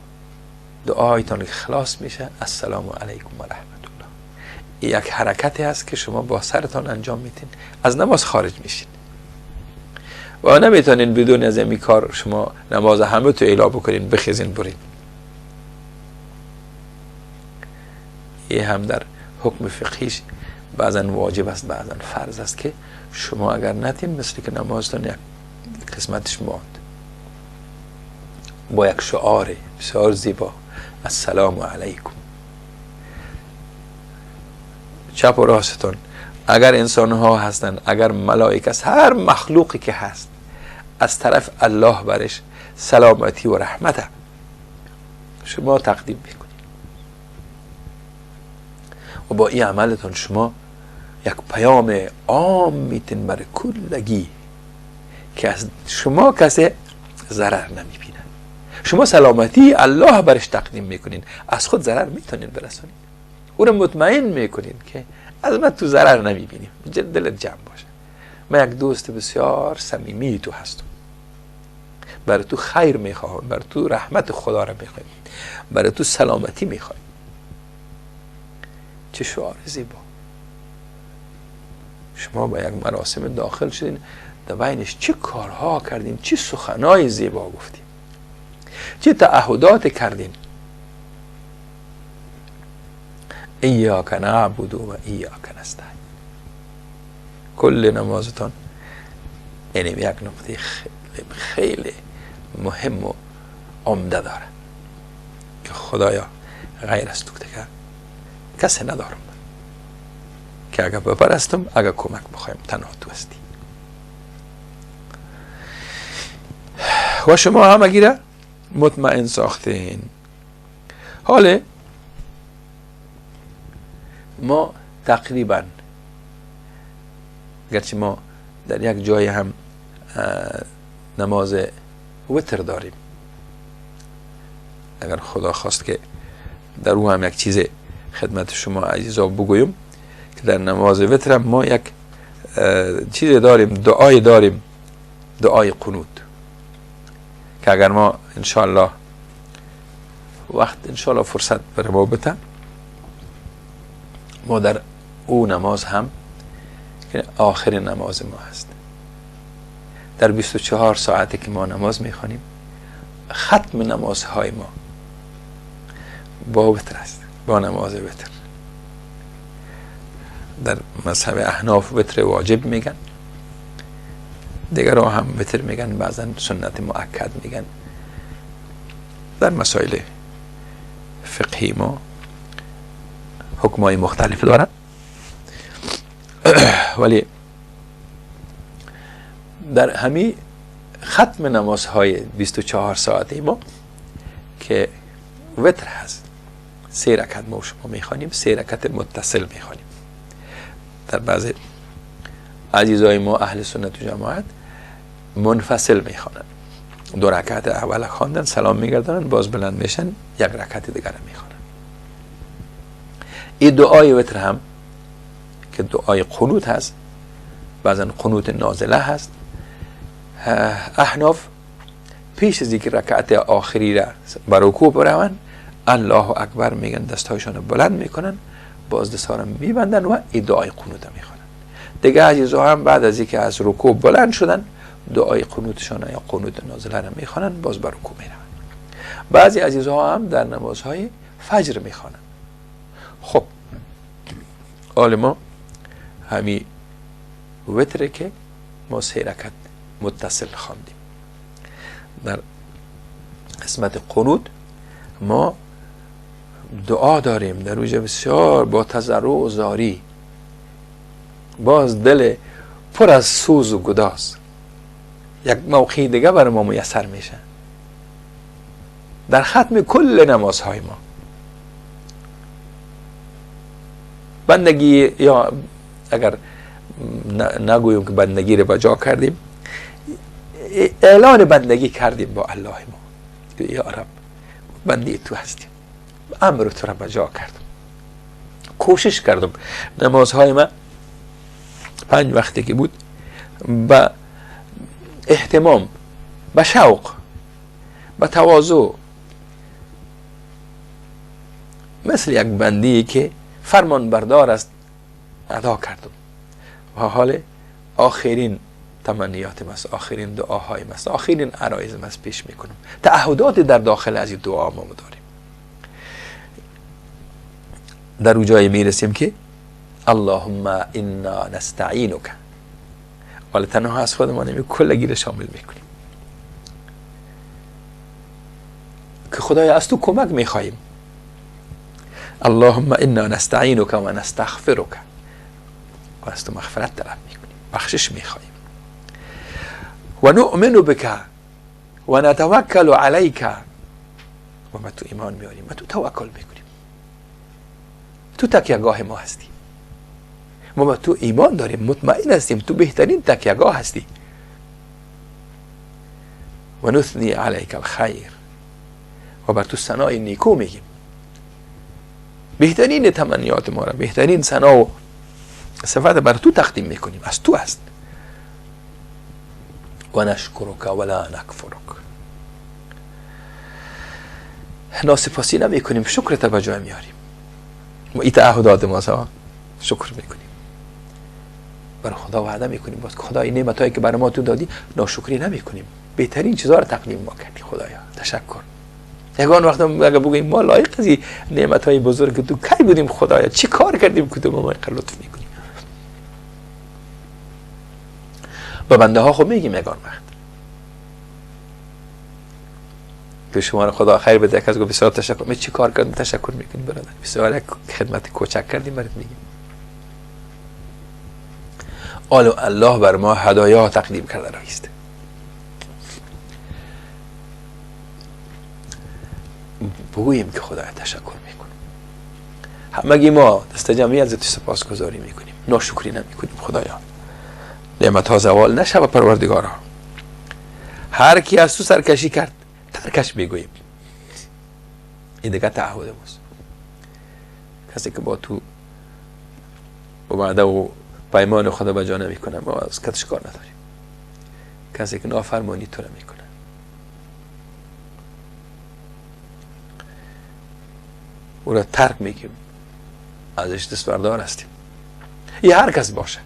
دعایتان که خلاص میشه السلام علیکم و رحمت الله. یک حرکتی هست که شما با سرتان انجام میتین، از نماز خارج میشین و نمیتونین بدون از این کار شما نماز همه تو اعلام بکنین بخیزین برین. یه هم در حکم فقهیش بعضا واجب است بعضا فرض است که شما اگر نتین مثل که نمازتان یک قسمتش ماند با یک شعار بسیار زیبا السلام علیکم چپ و راستون، اگر انسان ها هستن، اگر ملائکه است، هر مخلوقی که هست، از طرف الله برش سلامتی و رحمت شما تقدیم میکنید و با این عملتون شما یک پیام عام میتین برای کلگی که از شما کسی ضرر نمیبینن. شما سلامتی الله برش تقدیم میکنین، از خود ضرر میتونین برسونین، او رو مطمئن میکنین که از من تو ضرر نمیبینیم، دلت جمع باشه. من یک دوست بسیار صمیمی تو هستم، برای تو خیر میخواهم، برای تو رحمت خدا را میخوایم، برای تو سلامتی میخوایم. چه شعار زیبا. شما با یک مراسم داخل شدین، در بینش چه کارها کردین، چه سخنای زیبا گفتین، چه تعهدات کردین. ایاک نعبد و ایاک نستعین. کل نمازتان این یک نقطه خیلی مهم و عمده داره که خدایا غیر از تو دیگه کسی ندارم که اگر بپرستم، اگر کمک بخوایم، تنها تو هستی. و شما هم اگه مطمئن ساختین. حالا ما تقریبا گرچه ما در یک جای هم نماز وتر داریم، اگر خدا خواست که در او هم یک چیز خدمت شما عزیزا بگویم که در نماز وتر هم ما یک چیز داریم، دعای داریم، دعای قنوت، که اگر ما انشاءالله وقت انشاءالله فرصت بر ما بده، ما در او نماز هم که آخر نماز ما هست، در 24 ساعتی که ما نماز میخوانیم، ختم نمازهای ما با وتر است، با نماز وتر. در مذهب احناف وتر واجب میگن، دیگر هم وتر میگن، بعضا سنت مؤکد میگن. در مسائل فقهی ما حکمای مختلف دارن، ولی در همین ختم نمازهای 24 ساعته ما که وتر هست، 3 رکعت ما شما میخوانیم، 3 رکعت متصل میخوانیم. در بعض عزیزای ما اهل سنت و جماعت منفصل میخوانن، 2 رکعت اول خواندن سلام میگردن، باز بلند میشن، 1 رکعت دیگر میخوانن. این دعای وتر هم که دعای قنوت هست، بعضا قنوت نازله هست، احناف پیش از اینکه رکعت آخری را بر رکوع بروند الله اکبر میگن، دستایشان بلند میکنن، باز دستها را میبندن و این دعای قنوت میخوانن. دیگه عزیزا هم بعد از اینکه از رکوع بلند شدن، دعای قنوتشان یا قنوت نازله را میخوانن، باز بر رکوع میروند. بعضی عزیزها هم در نمازهای فجر میخوانن. خب حال ما همین وتره که ما 3 رکعت متصل خواندیم. در قسمت قنوت ما دعا داریم، در اوجه بسیار با تضرع و زاری، باز دل پر از سوز و گداز، یک موقعی دیگه برای ما میسر میشه در ختم کل نمازهای ما. بندگی، یا اگر نگویم که بندگی رو بجا کردیم، اعلان بندگی کردیم با الله ما که یا رب بندی تو هستیم، امر تو را بجا کردم، کوشش کردم نمازهای من 5 وقتی که بود با اهتمام، با شوق، با تواضع، مثل یک بندی که فرمان بردار است ادا کردم. و حال آخرین تمنیاتم است، آخرین دعاهایم است، آخرین عرایزم است پیش میکنم. تعهدات در داخل از این دعا ما داریم. در اون جای میرسیم که اللهم انا نستعینک، ولی تنها از خودمان نمی، کلگی رو شامل میکنیم که خدایا از تو کمک میخواییم. اللهم انا نستعینک و نستغفرک، و از تو مغفرت طلب میکنیم، بخشش میخواییم. و نؤمن بک و نتوکل علیک، و ما تو ایمان میاریم، ما تو توکل میکنیم، تو تکیهگاه ما هستی، ما تو ایمان داریم، مطمئن هستیم تو بهترین تکیهگاه هستی. و نثنی علیک الخیر، و بر تو ثنای نیکو میگیم، بهترین تمنیات ما را، بهترین ثنا و صفات بر تو تقدیم میکنیم، از تو هست. و نشکرک ولا نکفرک، ناسپاسی نمیکنیم، شکرت به جای میاریم. ما این تعهدات ما سوا شکر میکنیم، برای خدا وعده میکنیم، باز خدا این نعمتایی که برای ما تو دادی ناشکری نمیکنیم، بهترین چیزا رو تقدیم ما کردی. خدایا تشکر. یگان وقت اگه بگیم ما لایق از این نعمتای بزرگ که تو کی بودیم، خدایا چی کار کردیم که تو ما لطف میکنی. به بنده ها خب میگیم یگان وقت که شما رو خدا خیر بده. کسی گفت بسیار تشکر. می چی کار کردیم تشکر میکنیم برادر؟ بسیار خدمت کوچک کردیم برات میگیم. الله بر ما هدایا تقدیم کرده رایست. بگوییم که خدا تشکر میکنیم. همگی ما دست جمعی ازت سپاسگزاری میکنیم، ناشکری نمیکنیم. خدایا نعمت ها زوال نشه و پروردگارا هر کی از تو سرکشی کرد ترکش بگوییم. این دیگه تعهد ماست. کسی که با تو و وعده و پیمان خدا به جا نمیکنه ما از کتش کار نداریم. کسی که نافرمانی تو نمیکنه او را ترک میگیم، ازش دستبردار هستیم. یه هر کس باشه.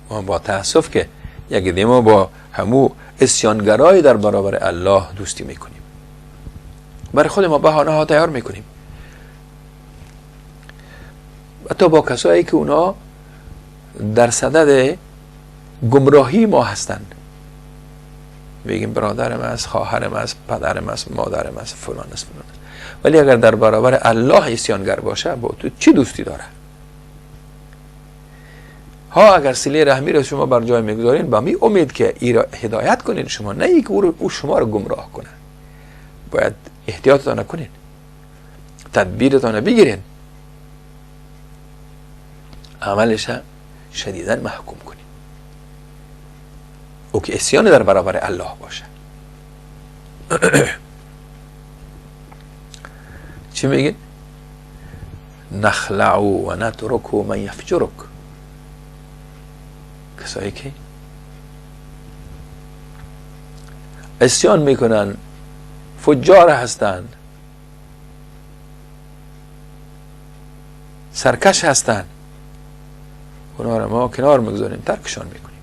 ما با تأسف که یک دی ما با همو اسیانگرای در برابر الله دوستی میکنیم، برای خود ما بهانه ها تیار میکنیم، حتی با کسایی که اونا در صدد گمراهی ما هستند. بگیم برادرم است، خواهرم است، پدرم است، مادرم است، فلان است، فلان است. ولی اگر در برابر الله اسیانگر باشه با تو چی دوستی داره؟ ها اگر صله رحمی را شما بر جای میگذارین با می امید که ای را هدایت کنین شما، نه ای که او شما را گمراه کنه. باید احتیاطتان کنین، تدبیرتان بگیرین، عملش شدیداً محکوم کنین. او که اسیان در برابر الله باشه. چی میگین؟ نخلع و نترک من یفجرک. کسایی که اسیان میکنن، فجار هستن، سرکش هستن، اونا را ما کنار میگذاریم، ترکشان میکنیم.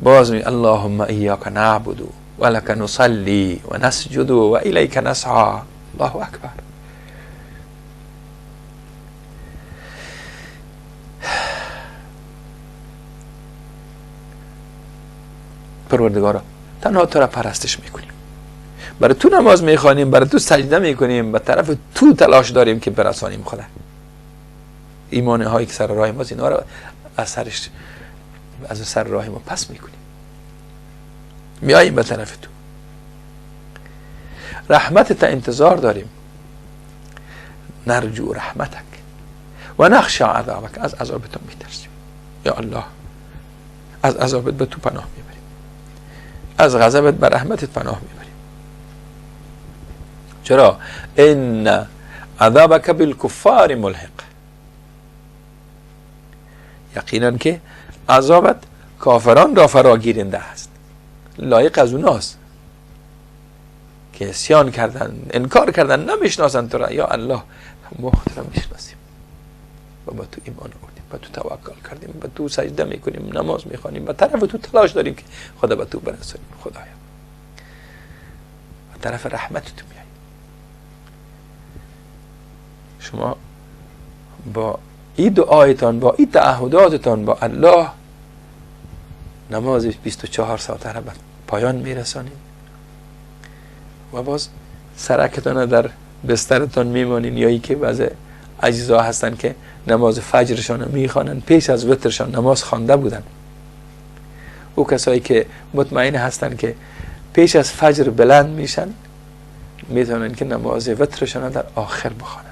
باز می اللهم ایاک نعبد و لک نصلی و نسجد و الیک نسعی. الله اکبر. پروردگارا تنها تو را پرستش میکنیم، برای تو نماز میخوانیم، برای تو سجده میکنیم، به طرف تو تلاش داریم که برسانیم خدا. ایمان هایی که سر راه ماست اینا را از سر راه ما پس میکنیم، میاییم به طرف تو. رحمتت انتظار داریم. نرجو رحمتک و نخشى عذابک. از عذابت میترسیم یا الله. از عذابت به تو پناه میبریم، از غضبت به رحمتت پناه میبریم. چرا؟ ان عذابک بالکفار ملحق. یقینا که عذابت کافران را فراگیرنده است. لایق از اوناست که اسیان کردن، انکار کردن، نمیشناسن تو را. یا الله ما خود را میشناسیم و با تو ایمان آوردیم، با تو توکل کردیم، با تو سجده میکنیم، نماز میخوانیم، با طرف تو تلاش داریم که خدا با تو برسانیم. خدایا با طرف رحمت تو میاییم. شما با این دعایتان، با این تعهداتتان با الله نماز 24 ساعته را به پایان میرسانید و باز سرکتان در بسترتان میمانین. یا ای که بعض عزیزا هستن که نماز فجرشان میخوانن پیش از وترشان نماز خوانده بودن. او کسایی که مطمئن هستن که پیش از فجر بلند میشن میتونن که نماز وترشان در آخر بخوانن.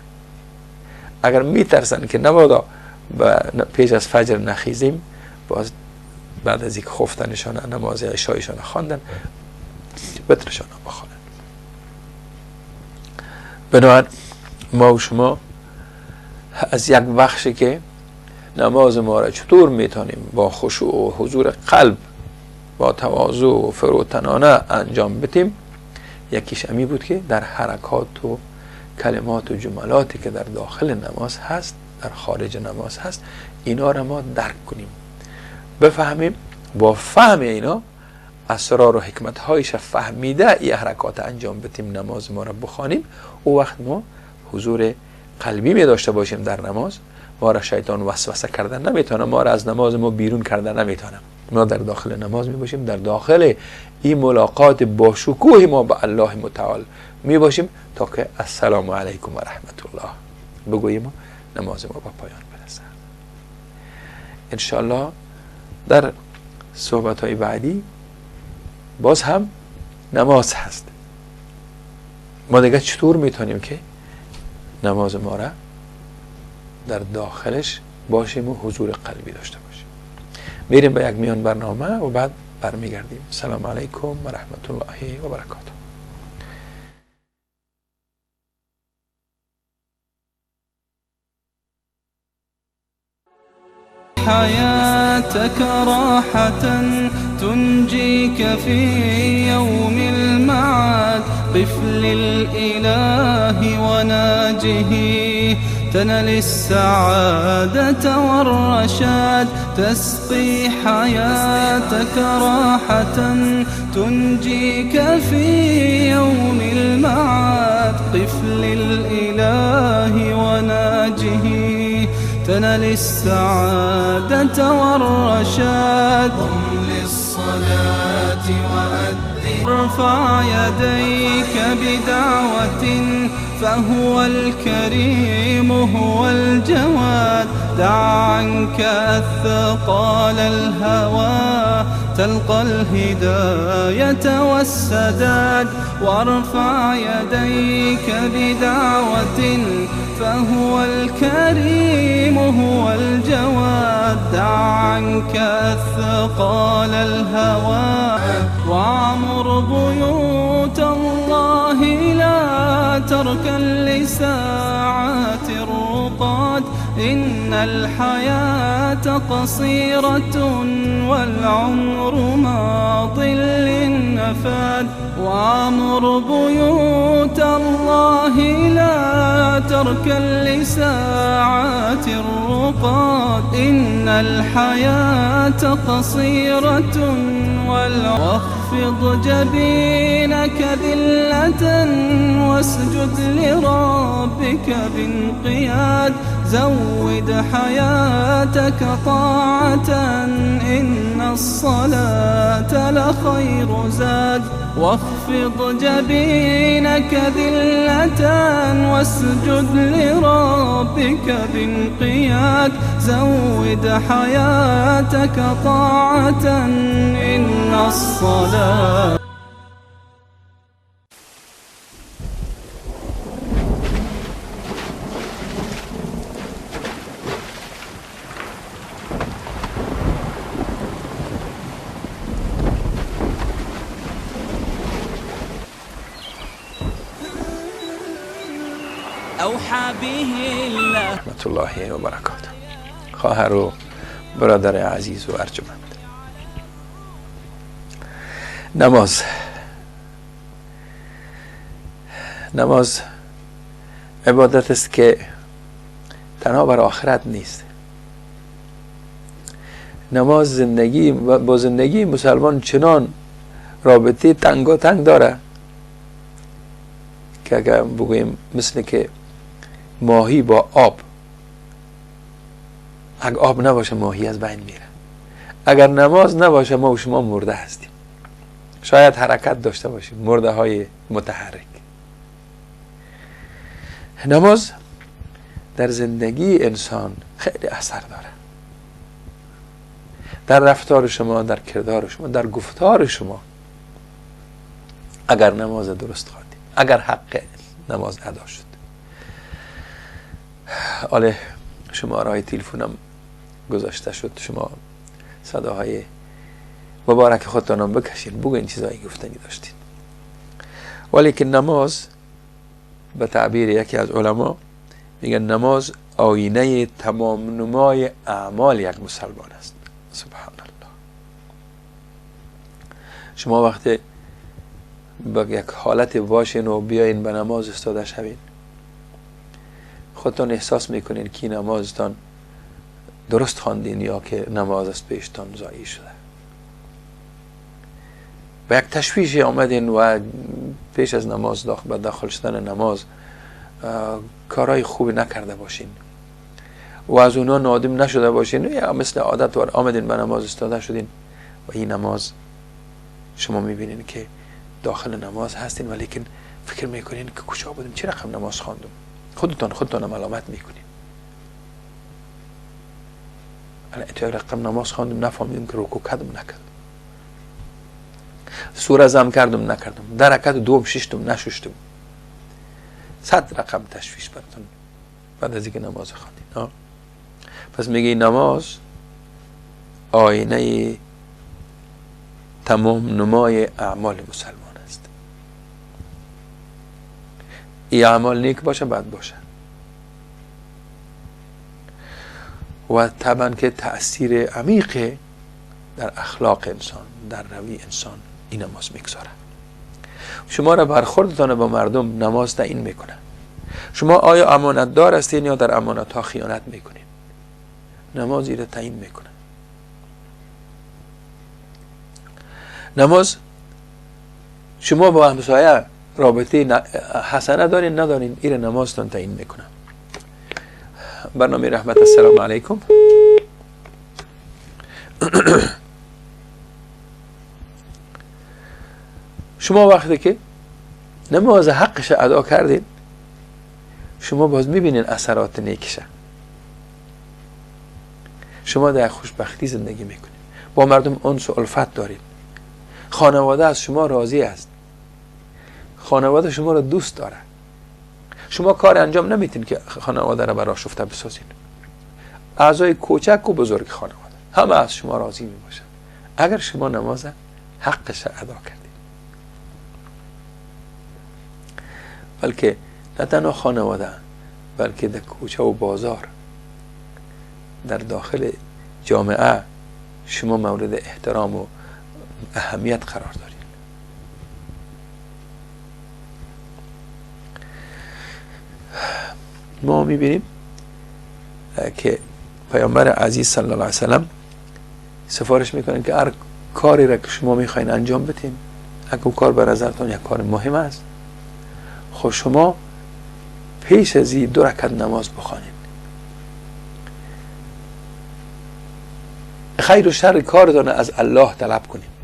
اگر میترسن که نماز پیش از فجر نخیزیم، باز بعد از اینکه خفتنشان نماز عشایشان خواندن وترشان بخوانن. بنابراین ما و شما از یک بخشی که نماز ما را چطور میتونیم با خشوع و حضور قلب، با تواضع و فروتنانه انجام بدیم، یکیش امی بود که در حرکات و کلمات و جملاتی که در داخل نماز هست، در خارج نماز هست، اینا را ما درک کنیم، بفهمیم، با فهم اینا اسرار و حکمت هایش فهمیده ای حرکات انجام بدیم، نماز ما را بخوانیم. او وقت ما حضور قلبی می داشته باشیم در نماز ما را شیطان وسوسه کردن نمیتونه، ما را از نماز ما بیرون کردن نمیتونه. ما در داخل نماز می باشیم، در داخل این ملاقات با شکوه ما با الله متعال می باشیم تا که السلام علیکم و رحمت الله بگوییم و نماز ما با پایان برسد. انشالله در صحبت های بعدی باز هم نماز هست. ما دیگه چطور میتونیم که نماز ما را در داخلش باشیم و حضور قلبی داشته باشیم. میریم به یک میان برنامه و بعد برمیگردیم. السلام علیکم و رحمت الله و برکاته. حياتك راحة تنجيك في يوم المعاد. قف للإله وناجه تنل السعادة والرشاد. تسقي حياتك راحة تنجيك في يوم المعاد. قف للإله وناجه تنل السعادة والرشاد. قم للصلاة وأدي ارفع يديك بدعوة فهو الكريم هو الجواد. دع عنك أثقال الهوى تلقى الهداية والسداد. وارفع يديك بدعوة فهو الكريم هو الجواد. دع عنك أثقال الهوى وعمر بيوت الله لا تركن لساعات الرقاد. إن الحياة قصيرة والعمر ماض للنفاد. وعمر بيوت الله لا تركن لساعات الرقاد. إن الحياة قصيرة واخفض جبينك ذلة واسجد لربك بانقياد. زود حياتك طاعة إن الصلاة لخير زاد. واخفض جبينك ذلة واسجد لربك بانقياد. زود حياتك طاعة إن الصلاة أوحى به الله. رحمت الله و برکاته. خواهر و برادر عزیز و ارجمند، نماز عبادت است که تنها بر آخرت نیست. نماز با زندگی مسلمان چنان رابطه تنگاتنگ داره که اگر بگوییم مثل که ماهی با آب، اگر آب نباشه ماهی از بین میره. اگر نماز نباشه ما و شما مرده هستیم. شاید حرکت داشته باشیم، مرده های متحرک. نماز در زندگی انسان خیلی اثر داره، در رفتار شما، در کردار شما، در گفتار شما. اگر نماز درست خواندید، اگر حق نماز ادا شد. آله شماره های تلفنم گذاشته شد، شما صداهای مبارک خودتانم بکشین، بگو این چیزایی گفتنی داشتین. ولی که نماز به تعبیر یکی از علما میگن نماز آینه تمام نمای اعمال یک مسلمان است. سبحان الله. شما وقتی با یک حالت باشین و بیاین به نماز استاده شوین، خودتان احساس میکنین که نمازتان درست خواندین یا که نماز است پیشتان ضایع شده. به یک تشویش آمدین و پیش از نماز به داخل شدن نماز کارهای خوبی نکرده باشین و از اونا نادم نشده باشین یا مثل عادت وار آمدین به نماز استاده شدین و این نماز شما میبینین که داخل نماز هستین ولیکن فکر میکنین که کجا بودم، چه رقم نماز خواندم، خودتان ملامت میکنین. الان تو رقم نماز خواندم نفهمیدم که رکوع کردم نکردم، سوره زم کردم نکردم، در رکعت دوم ششتم نششتم، 100 رقم تشویش براتون بعد از اینکه نماز خواندین. پس میگه نماز آینه تمام نمای اعمال مسلمان است. این اعمال نیک باشه بد باشه و طبعا که تأثیر عمیق در اخلاق انسان، در روی انسان این نماز میگذاره. شما را برخوردتان با مردم نماز تعیین میکنه. شما آیا امانت دار هستین یا در امانت ها خیانت میکنین؟ نماز این را تعیین میکنه. نماز شما با همسایه رابطه حسنه دارین ندارین این نمازتان تعیین میکنه. برنامه رحمت، السلام علیکم. شما وقتی که نماز حقش ادا کردین شما باز میبینین اثرات نیکشه. شما در خوشبختی زندگی میکنین، با مردم انس و الفت دارین، خانواده از شما راضی است، خانواده شما را دوست داره. شما کار انجام نمیتین که خانواده را برای شفته بسازین. اعضای کوچک و بزرگ خانواده همه از شما راضی میباشن اگر شما نماز حقش ادا کردین. بلکه نه تنها خانواده بلکه در کوچه و بازار، در داخل جامعه شما مورد احترام و اهمیت قرار دارید. ما میبینیم که پیامبر عزیز صلی الله علیه وسلم سفارش میکنن که هر کاری را که شما میخواین انجام بدین، اگر کار به نظرتان یک کار مهم است، خب شما پیش از این 2 رکعت نماز بخوانید. خیر و شر کارتان از الله طلب کنید.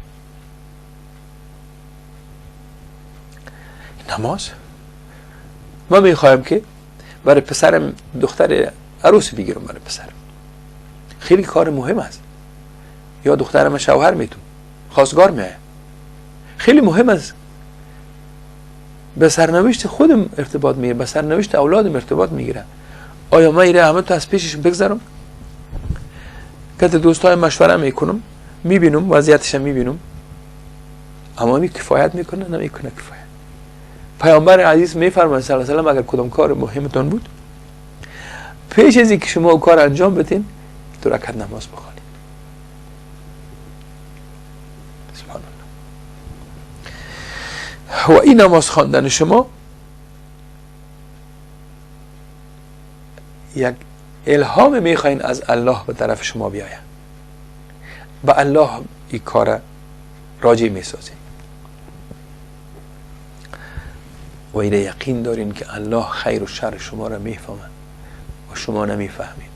نماز ما میخوایم که برای پسرم دختر عروس بگیرم، برای پسرم خیلی کار مهم است، یا دخترم شوهر میتون خواستگار میایه، خیلی مهم است. به سرنوشت خودم ارتباط میگیره، به سرنوشت اولادم ارتباط میگیره. آیا من ایره همه تو از پیشش بگذارم؟ که دوستای مشوره میکنم، میبینم وضعیتش میبینم، اما می کفایت میکنه نمیکنه کفایت. پیامبر عزیز میفرمایند صلی الله علیه و آله اگر کدام کار مهمتون بود، پیش از اینکه شما کار انجام بدین 2 رکعت نماز بخوانید. سبحان الله. و این نماز خواندن شما یک الهام میخواین از الله به طرف شما بیاید، به الله این کار راجع میسازین و این یقین دارین که الله خیر و شر شما را میفهمه و شما نمیفهمید.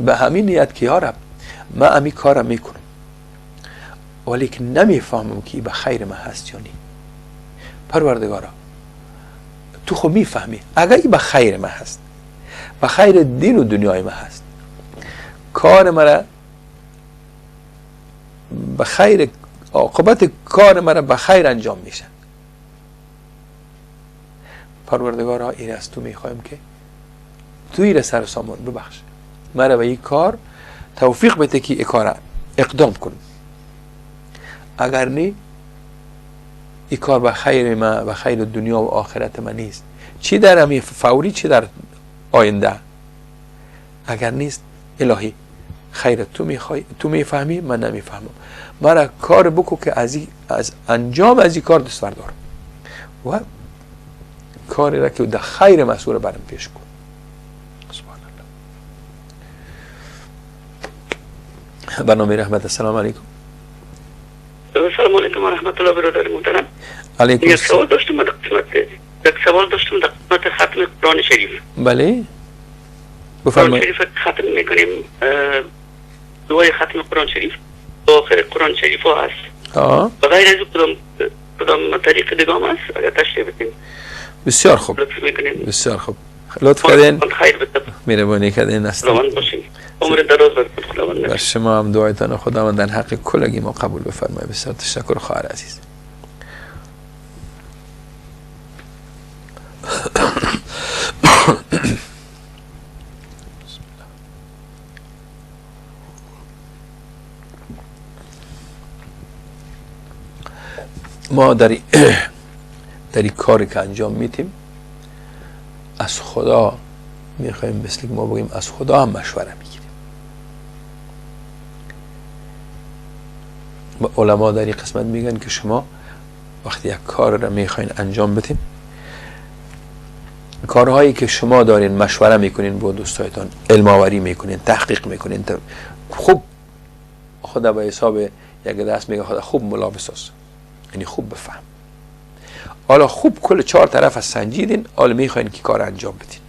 به همین نیت که یا رب من امی کار را میکنم ولی که نمیفهمم که به خیر من هست یا نی. پروردگارا تو خود میفهمی اگر این به خیر من هست، به خیر دین و دنیای من هست، کار مرا به خیر، عاقبت کار مرا به خیر انجام میشه. پروردگارا این از تو میخوایم که تو این سر سامان ببخش مرا به این کار توفیق بده که این کار اقدام کنم، اگر نی این کار به خیر من، به خیر دنیا و آخرت من نیست، چی در همی فوری چی در آینده. اگر نیست الهی خیر تو میخوای، تو میفهمی من نمیفهمم، مرا کار بکو که از انجام از این کار دست بردارم و کاری را که در خیر مسئول برم پیش کن. سبحان الله. برنامه رحمت، السلام علیکم. السلام علیکم و رحمت الله. برادر محترم، علیکم یک سوال داشتم در قسمت ختم قرآن شریف. بله بفرمایید. شریف ختم میکنیم، دعای ختم قرآن شریف آخر قرآن شریف ها هست. و غیر از کدام طریق دیگه هم هست اگر تشریح بدین؟ بسیار خوب، لطف میکنین. بسیار خوب، لطف کردین، خیر بده. مهربانی کردین. خداوند باشین، عمر دراز بده خداوند. بر شما هم دعایتان خداوند در حق کلگی ما قبول بفرمایه. بسیار تشکر خواهر عزیز. ما در این کاری که انجام میدیم از خدا میخوایم، مثل که ما بگیم از خدا هم مشوره میگیریم. علما در این قسمت میگن که شما وقتی یک کار را میخواین انجام بدین، کارهایی که شما دارین مشوره میکنین با دوستایتان، علم آوری میکنین، تحقیق میکنین، خوب خدا به حساب یک دست میگه خدا خوب ملابس است، یعنی خوب بفهم. حالا خوب کل 4 طرف از سنجیدین، حالا میخواین که کار انجام بدین.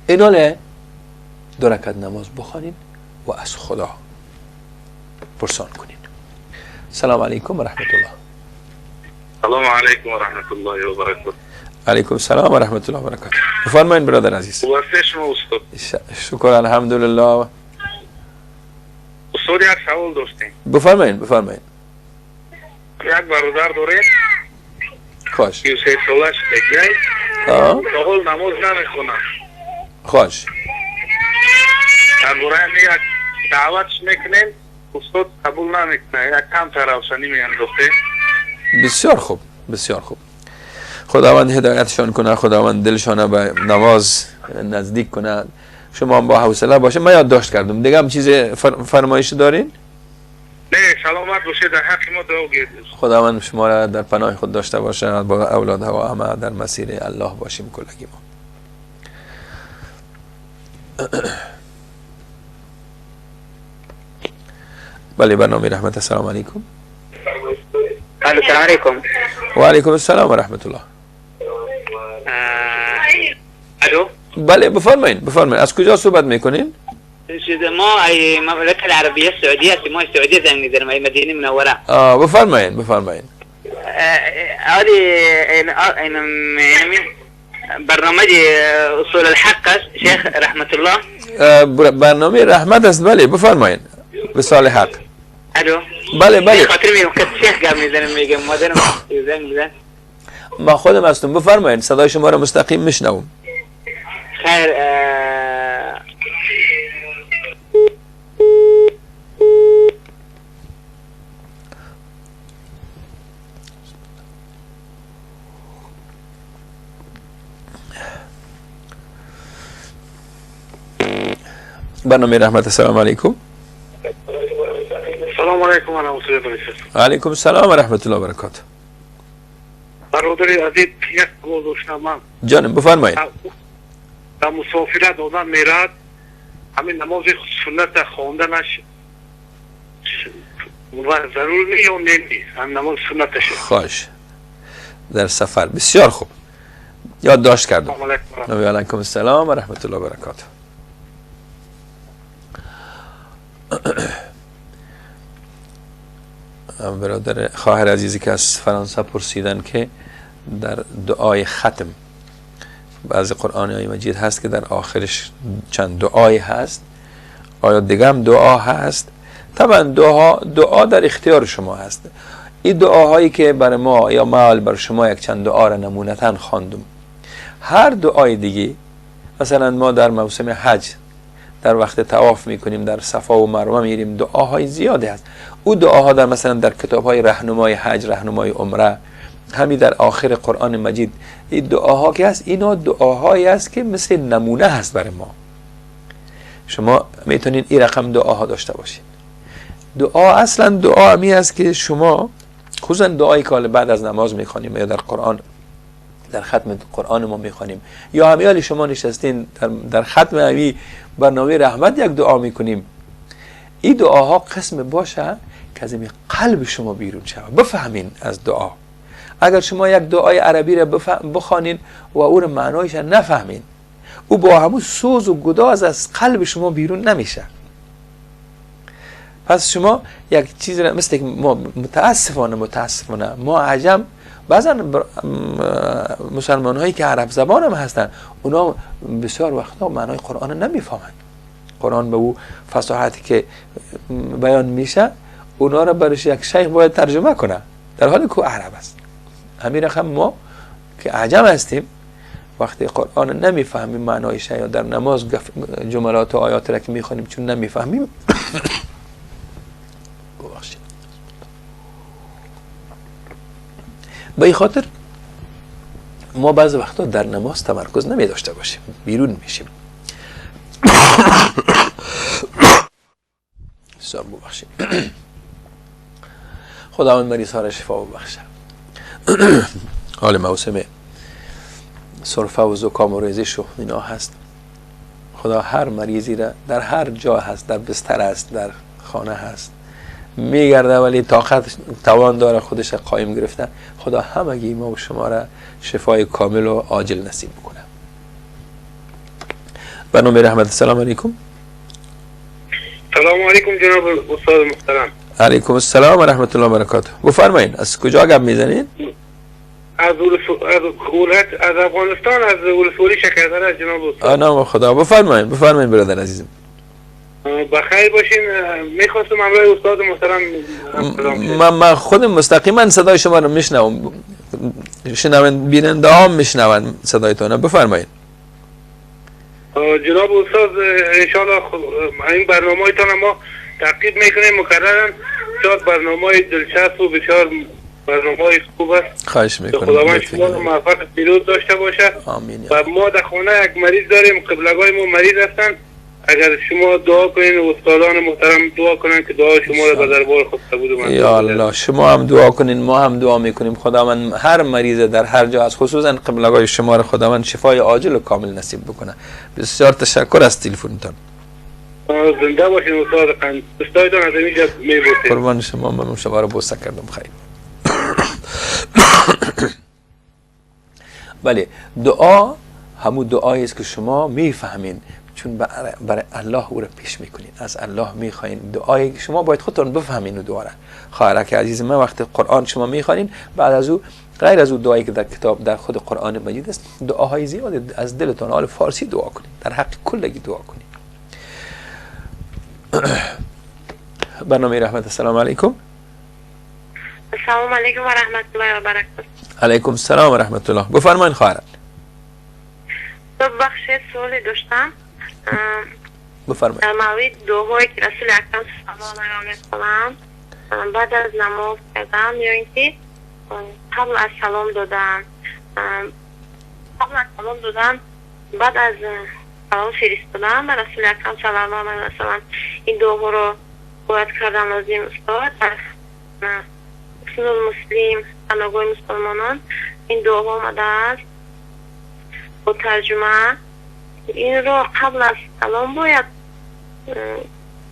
این حاله 2 رکعت نماز بخوانین و از خدا پرسان کنین. سلام علیکم و رحمت الله. سلام علیکم و رحمت الله و برکاته. علیکم السلام و رحمت الله و برکاته. بفرمایید برادر عزیز. واسه شما استاد. شکر الحمدلله. استاد یک سوال داشتیم. بفرمایید. یک برادر داره خوش. 33 سالش دیگه. حال نماز نمیخونه. خوش. درباره میگه دعوتش میکنیم استاد قبول نمیکنه، یک کم روشنی میانداخته. بسیار خوب، بسیار خوب. خداوند هدایتشان کنه، خداوند دلشان به نماز نزدیک کنه. شما هم با حوصله باشه. من یادداشت کردم. دیگه هم چیز فرمایش دارین؟ نه، سلامت باشه، در حق ما دعا گیرید. خداوند شما را در پناه خود داشته باشه، با اولادها و همه در مسیر الله باشیم کلگی ما. بله، برنامه رحمت. السلام علیکم. السلام علیکم. و علیکم السلام و رحمت الله. الو. بله بفرمایید. از کجا صحبت میکنین؟ ما مملکت العربیه سعودی هستیم. ما سعودی زنگ میزنیم، مدینه منوره. بفرمایید. این برنامه اصول الحق است شیخ رحمت الله. برنامه رحمت است. بله بفرمایید. وصال حق. الو. بله. خاطر میگم که شیخ گپ میزنم، میگم مادرم زنگ میزنه. ما خودم هستم. بفرمایید، صدای شما را مستقیم میشنوم. خیر. برنامه رحمت. السلام علیکم. سلام علیکم و رحمت الله و برکاته. علیکم السلام و رحمت الله و برکاته. برادر عزیز، یک گل داشتم. جانم بفرمایید. در مسافرت آدم میرد، همین نماز سنت خواندنش ضرور نیست یا نمیست؟ هم نماز سنتشه. خوش. در سفر. بسیار خوب، یادداشت کردم. سلام علیکم السلام و رحمت الله و برکاته. برادر خواهر عزیزی که از فرانسه پرسیدن که در دعای ختم بعضی قرآن های مجید هست که در آخرش چند دعای هست، آیا دیگه هم دعا هست؟ طبعا دعا در اختیار شما هست. این دعاهایی که برای ما یا ما بر شما یک چند دعا را نمونتاً خواندم. هر دعای دیگه، مثلا ما در موسم حج در وقت طواف میکنیم، در صفا و مروه میریم، دعاهای زیادی هست. او دعاها در مثلا در کتاب‌های راهنمای حج، راهنمای عمره، همین در آخر قرآن مجید، این دعاها که هست، اینا دعاهایی است که مثل نمونه هست برای ما. شما میتونین این رقم دعاها داشته باشین. دعا اصلا دعا همی است که شما خصوصا دعایی که بعد از نماز میخوانیم یا در قرآن، در ختم قرآن ما میخوانیم، یا همیالی شما نشستین در ختم همی برنامه رحمت یک دعا میکنیم، این دعاها قسم باشه که از قلب شما بیرون شود. بفهمین از دعا. اگر شما یک دعای عربی را بخوانین و او را معنایش نفهمین او با همون سوز و گداز از قلب شما بیرون نمیشه. پس شما یک چیز مثل که ما متاسفانه ما عجم بعضا مسلمان هایی که عرب زبان هم هستن اونا بسیار وقتا معنای قرآن نمیفهمند. قرآن به او فصاحتی که بیان میشه اونا را برش یک شیخ باید ترجمه کنه در حالی که عرب است. همین رقم ما که عجم هستیم وقتی قرآن نمیفهمیم معنایش یا در نماز جملات و آیات را که میخوانیم چون نمیفهمیم به این خاطر ما بعض وقتا در نماز تمرکز نمی داشته باشیم، بیرون میشیم. بسیار ببخشید. خداوند مریض ها را شفا ببخشه. حال موسم سرفه و زکام و ریزش و اینا هست. خدا هر مریضی را در هر جا هست، در بستر است، در خانه هست میگرده ولی طاقت توان داره خودش قایم گرفته. خدا همگی ما و شما را شفای کامل و عاجل نصیب بکنه. به نام رحمت. السلام علیکم. سلام علیکم جناب استاد محترم. علیکم السلام و رحمت الله و برکاته. بفرمایید از کجا گپ میزنید؟ از افغانستان، از ولسوالی شکردره جناب استاد. نام خدا. بفرمایید برادر عزیزم. بخیر باشین. میخواستم همراه استاد محترم من خودم مستقیما صدای شما رو میشنوم، بیننده ها میشنون صدایتون. بفرمایید. جناب استاد انشاءالله این برنامه هایتان ما تعقیب میکنیم مکررن. شاید برنامه های دلچسب و بسیار برنامه های خوب است. خواهش میکنم. خداوند شما رو موفق پیروز داشته باشه. آمین. و ما در خانه یک مریض داریم، قبلگاه ما مریض هستن. اگر شما دعا کنین و استادان محترم دعا کنن که دعا شما رو به دربار خود قبول کنه. یا الله، شما هم دعا کنین، ما هم دعا میکنیم. خداوند هر مریض در هر جا از خصوصا قبلگاه شما رو خداوند شفای عاجل و کامل نصیب بکنه. بسیار تشکر از تلفنتون. زنده باشین استاد. استادان از اینجا میبوسید. قربان شما. من شما رو بوسه کردم. خیر. بله، دعا همون دعایی است که شما میفهمین، چون برای الله او را پیش میکنین، از الله میخواین. دعایی که شما باید خودتون بفهمین و دعا را. خواهرک عزیز من، وقتی قرآن شما میخوانین بعد از او غیر از او دعایی که در کتاب در خود قرآن مجید است، دعاهای زیاد از دلتون حال فارسی دعا کنین، در حق کلگی دعا کنین. برنامه رحمت. السلام علیکم. السلام علیکم و رحمت الله و برکاته. علیکم السلام و رحمت الله. بفرمایید خواهرم. ببخشید سوالی داشتم. بفرمایید. در مورد دعایی که رسول اکرم صلی الله علیه و سلم بعد از نماز کردن یا اینکه قبل از سلام دادن بعد از سلام فرستادن به رسول اکرم صلی الله علیه و سلم این دعا رو باید کردن لازم استاد. سنن المسلم تناگوی مسلمانان این دعا آمده است با ترجمه. این رو قبل از سلام باید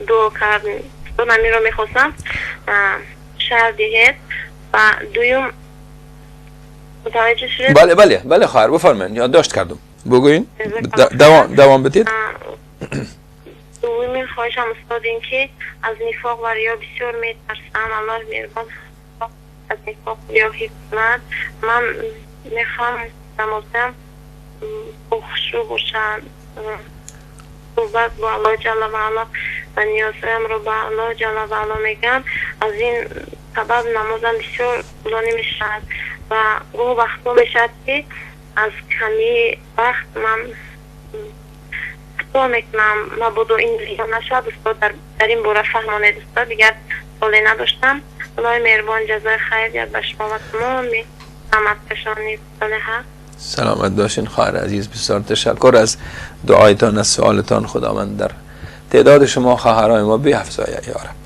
دعا کرد. استاد من رو میخواستم شرح دهید. و دویم متوجه شدید؟ بله خواهر بفرمایید. یادداشت کردم. بگوین. دوام بدید. دومین خواهشم استاد این که از نفاق و ریا بسیار میترسم. الله مهربان از نفاق و ریا حفظ کند. من میخوام نمازم خشوع باشم، صحبت با الله جل و علا و نیازم رو با الله جل و علا میگم. از این سبب نمازم بسیار طولانی میشد و او وقتا میشد که از کمی وقت من دعا میکنم مبادا این ریا نشد. استاد در این باره فهمانید استاد. دیگر سوالی نداشتم. الله مهربان جزای خیر بیاد به شما و تمام زحمت کشانی صالحه. سلامت باشین خواهر عزیز. بسیار تشکر از دعایتان، از سوالتان. خداوند در تعداد شما خواهرای ما بیفزاید یا رب.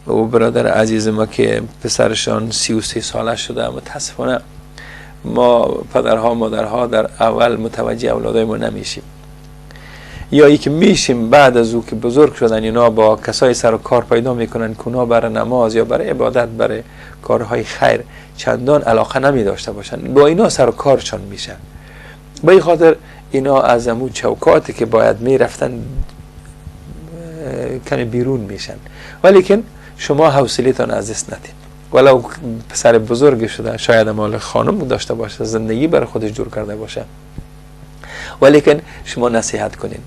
او برادر عزیز ما که پسرشان 33 ساله شده، متاسفانه ما پدرها مادرها در اول متوجه اولادای ما نمیشیم، یا ای که میشیم بعد از او که بزرگ شدن اینا با کسای سر و کار پیدا میکنن که اونا برای نماز یا برای عبادت، برای کارهای خیر چندان علاقه نمی داشته باشن، با اینا سر و کارشان میشن. به این خاطر اینا از امون چوکاتی که باید می رفتن کمی بیرون میشن. ولیکن شما حوصله‌تان از دست ندید. ولو پسر بزرگ شده، شاید مال خانم داشته باشه، زندگی برای خودش جور کرده باشه، ولیکن شما نصیحت کنین.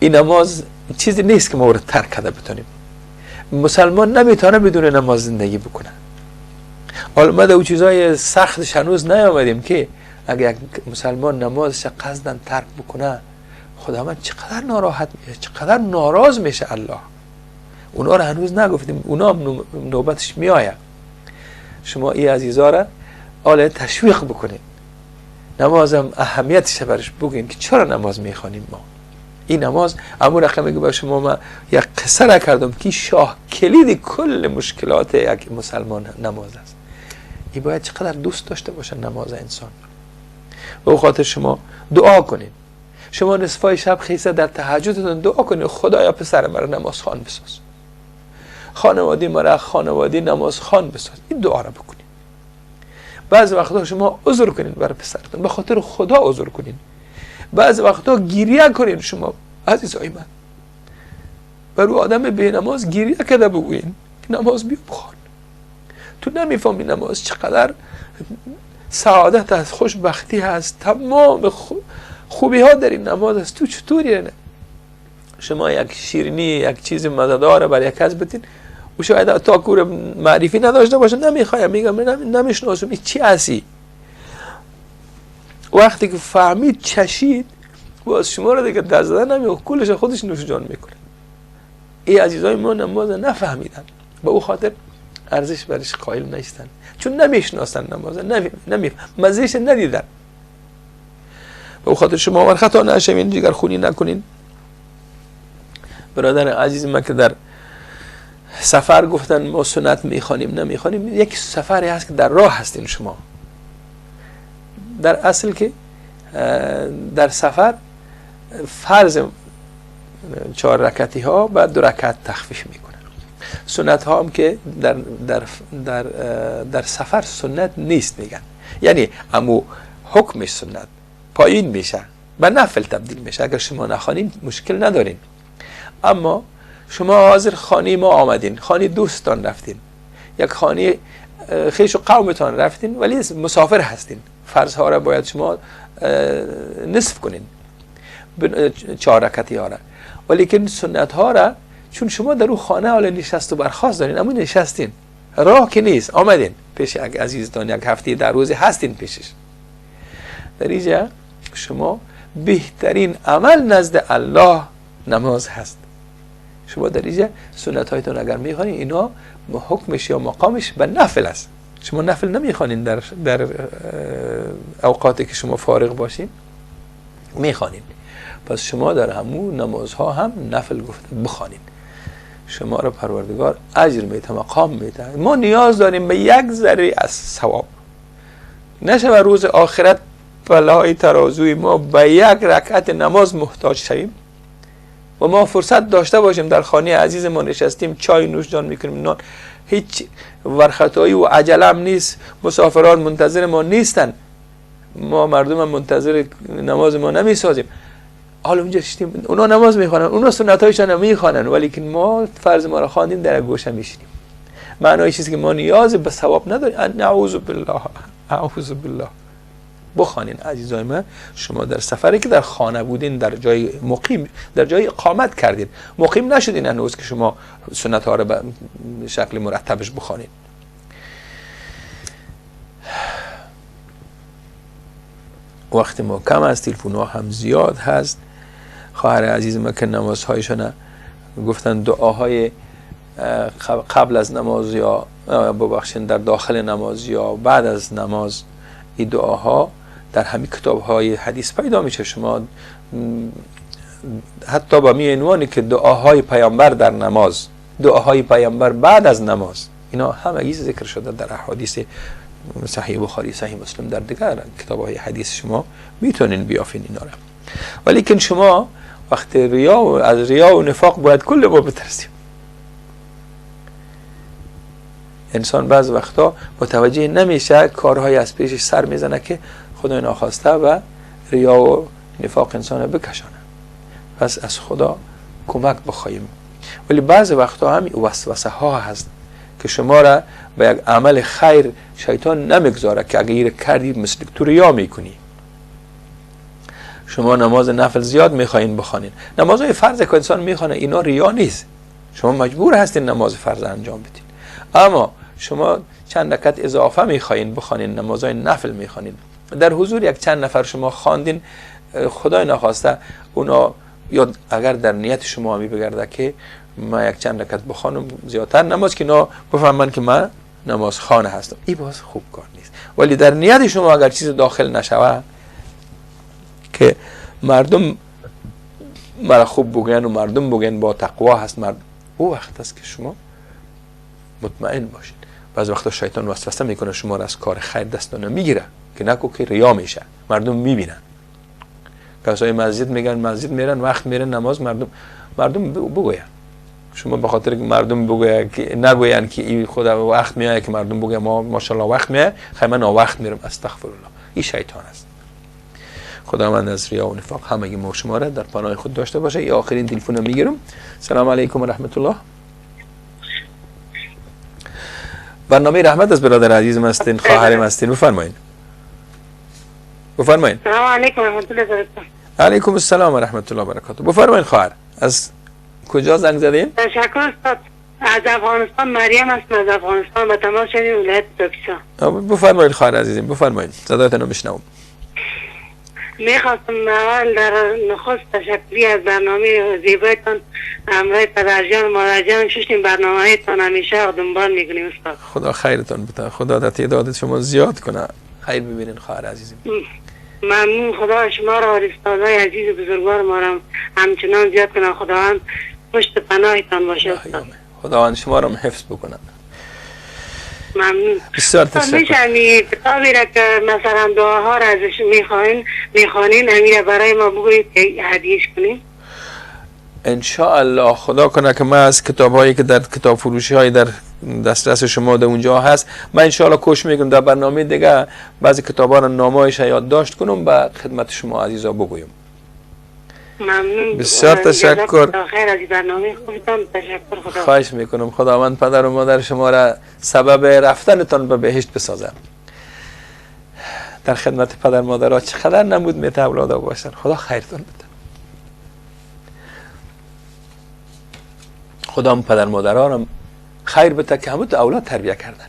این نماز چیزی نیست که ما رو ترک کرده بتونیم. مسلمان نمیتونه بدون نماز زندگی بکنه. حالا او چیزای سختش هنوز نیامدیم که اگر یک مسلمان نمازش قصداً ترک بکنه، خداوند چقدر ناراحت میشه، چقدر ناراض میشه الله. اونا رو هنوز نگفتیم، اونا نوبتش میآید. شما این عزیزا را حالا تشویق بکنید، نمازم اهمیتش برش بگین که چرا نماز میخوانیم ما. این نماز امور رقم با شما ما یک قصه را کردم که شاه کلید کل مشکلات یک مسلمان نماز است. این باید چقدر دوست داشته باشه نماز انسان. به خاطر شما دعا کنید. شما نصفای شب خیسه در تهجدتون دعا کنید خدایا پسر مرا نماز خوان بساز، خانواده مرا خانواده نماز خوان بساز. این دعا را بکنید. بعض وقتا شما عذر کنید برای پسرتون، به خاطر خدا عذر کنید. بعض وقتا گریه کنید. شما عزیزای من برای آدم به نماز گریه کده بگوین نماز بیا بخوان. تو نمیفهمی نماز چقدر سعادت هست، خوشبختی هست، تمام خوبی ها در این نماز است. تو چطوری نه؟ شما یک شیرینی یک چیز مزه‌دار برای یک کس بتین و شاید تا کور معرفی نداشته باشه، نمیخوایم، میگم نمیشناسم این چی هستی. وقتی که فهمید چشید باز شما رو دیگه دست دادن نمیگه، کلش خودش نوش جان میکنه. این عزیزای ما نماز نفهمیدن، به او خاطر ارزش برش قائل نیستن، چون نمیشناسن نماز، مزهش ندیدن. به او خاطر شما ور خطا نشوین، جگر خونی نکنین. برادر عزیز ما که در سفر گفتن ما سنت میخوانیم نمیخوانیم، یک سفری هست که در راه هستین شما. در اصل که در سفر فرض 4 رکعتی ها بعد 2 رکعت تخفیف میکنن. سنت ها هم که در سفر سنت نیست میگن، یعنی امو حکمش سنت پایین میشه، به نفل تبدیل میشه. اگر شما نخوانین مشکل ندارین، اما شما حاضر خانه ما آمدین، خانه دوستان رفتین، یک خانه خیش و قومتان رفتین، ولی مسافر هستین، فرض ها را باید شما نصف کنین 4 رکعتی ها را، ولی که سنت ها را چون شما در اون خانه حالا نشست و برخاست دارین، اما نشستین، راه که نیست، آمدین پیش یک عزیزتان، یک هفته در روزی هستین پیشش. در اینجا شما بهترین عمل نزد الله نماز هست. شما در اینجا سنت هایتون اگر میخوانین، اینا حکمش یا مقامش به نفل است. شما نفل نمیخوانین در اوقاتی که شما فارغ باشین، میخوانین. پس شما در همون نمازها هم نفل گفته بخوانین. شما را پروردگار اجر میده، مقام میده. ما نیاز داریم به یک ذره از ثواب. نشه روز آخرت بلای ترازوی ما به یک رکعت نماز محتاج شویم و ما فرصت داشته باشیم در خانه عزیز ما نشستیم، چای نوش جان میکنیم، نان، هیچ ورختایی و عجله هم نیست، مسافران منتظر ما نیستن، ما مردم هم منتظر نماز ما نمیسازیم. حالا اونجا شدیم، اونا نماز میخوانن، اونا سنت هایشان هم میخوانن، ولی که ما فرض ما را خواندیم در گوشه میشینیم. معنای چیزی که ما نیاز به ثواب نداریم. نعوذ بالله، اعوذ بالله. بخوانین عزیزای من. شما در سفری که در خانه بودین، در جای مقیم، در جای اقامت کردین، مقیم نشدین هنوز که شما سنت ها را به شکل مرتبش بخوانین. وقت ما کم است، تلفن ها هم زیاد هست. خواهر عزیز ما که نمازهایشان گفتن دعاهای قبل از نماز یا ببخشید در داخل نماز یا بعد از نماز، این دعاها در همین کتاب‌های حدیث پیدا میشه. شما حتی با می عنوانی که دعاهای پیامبر در نماز، دعاهای پیامبر بعد از نماز، اینا همگی ذکر شده در احادیث صحیح بخاری، صحیح مسلم، در دیگر کتاب‌های حدیث شما میتونین بیافین اینا را. ولی که شما وقت از ریا و نفاق باید کل ما بترسیم. انسان بعض وقتا متوجه نمیشه، کارهای از پیشش سر میزنه که خدای ناخواسته و ریا و نفاق انسان بکشانه. پس از خدا کمک بخواهیم. ولی بعض وقتا هم وسوسه ها هست که شما را به یک عمل خیر شیطان نمیگذاره که اگر کردی مثل تو ریا میکنی. شما نماز نفل زیاد میخواین بخوانین، نمازهای فرض که انسان میخوانه اینا ریا نیست، شما مجبور هستین نماز فرض انجام بدین. اما شما چند رکعت اضافه میخواین بخوانین، نمازهای نفل میخوانین، در حضور یک چند نفر شما خواندین، خدای نخواسته اونا یا اگر در نیت شما می بگرده که ما یک چند رکعت بخوانم زیادتر نماز که اینا بفهمن که من نماز خانه هستم، این باز خوب کار نیست. ولی در نیت شما اگر چیز داخل نشوه که مردم مرا خوب بگن و مردم بگن با تقوا هست او وقت است که شما مطمئن باشید. بعض وقتا شیطان وسوسه میکنه شما را از کار خیر دستانه میگیره که نکو که ریا میشه، مردم میبینن. کسای مسجد میگن مسجد میرن وقت میرن نماز، مردم بگوین. شما به خاطر که مردم بگوین که نگوین که این خدا وقت میایه که مردم بگوین ما ماشاءالله وقت میایه، خیلی من وقت میرم، استغفر الله. این شیطان است. خداوند از ریا و نفاق همگی ما شما را در پناه خود داشته باشه. یا آخرین تلفن رو میگیرم. سلام علیکم و رحمت الله. برنامه رحمت از برادر عزیزم هستین، خواهرم هستین، بفرمایید. سلام علیکم و رحمت الله وبرکاته. علیکم السلام و رحمت الله و برکاته. بفرمایید خواهر. از کجا زنگ زدین؟ تشکر استاد. از افغانستان مریم هستم، از افغانستان به تماس شدیم ولایت کاپیسا. بفرمایید خواهر عزیزم، بفرمایید. صدایتون رو میشنوم. میخواستم اول در نخست تشکری از برنامه زیبایتان همراه پدرجان و مادرجان ششتیم برنامه‌هایتان همیشه دنبال میکنیم استاد. خدا خیرتان بده. خدا در تعداد شما زیاد کنه. خیر ببینین خواهر عزیزم. ممنون. خدا شما را و استادای عزیز و بزرگوار ما را همچنان زیاد کنه. خداوند پشت پناهتان باشه استاد. خداوند شما را حفظ بکنه. ممنون. بسیار تشکر. میشه کتابی را که مثلا دعاها را ازش میخوانین امیر برای ما بگویید که هدیهش کنیم. ان شاء الله خدا کنه که ما از کتاب‌هایی که در کتاب فروشی های در دسترس شما در اونجا هست، من ان شاء الله کوشش میکنم در برنامه دیگه بعضی کتاب‌ها را نامه‌اش یادداشت کنم و خدمت شما عزیزا بگویم. ممنون. بسیار تشکر. خیر از برنامه خوبتان. تشکر. خدا. خواهش میکنم. خداوند پدر و مادر شما را سبب رفتنتان به بهشت بسازه. در خدمت پدر مادرها چقدر نمود میته اولادا باشن. خدا خیرتون بده. خدا پدر مادرها را خیر بده که همون اولاد تربیت کردن.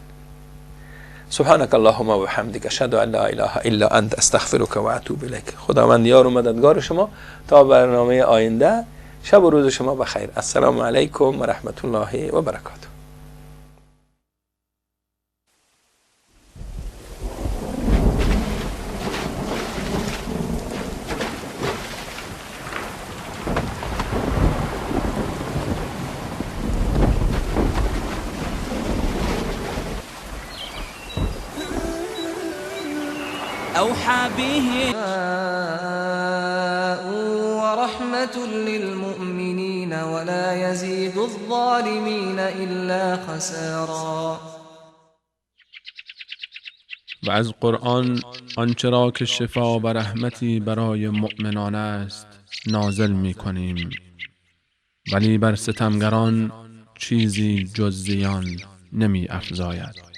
سبحانك اللهم و بحمدک اشهد ان لا اله الا انت استغفرک و اتوب الیک. خداوند یار و مددگار شما تا برنامه آینده. شب و روز شما بخیر. السلام علیکم و رحمت الله و برکاته. أوحى به ورحمة للمؤمنين ولا يزيد الظالمين إلا خسارا. و از قرآن آنچه را که شفا و رحمتی برای مؤمنان است نازل می کنیم، ولی بر ستمگران چیزی جز زیان نمی افزاید.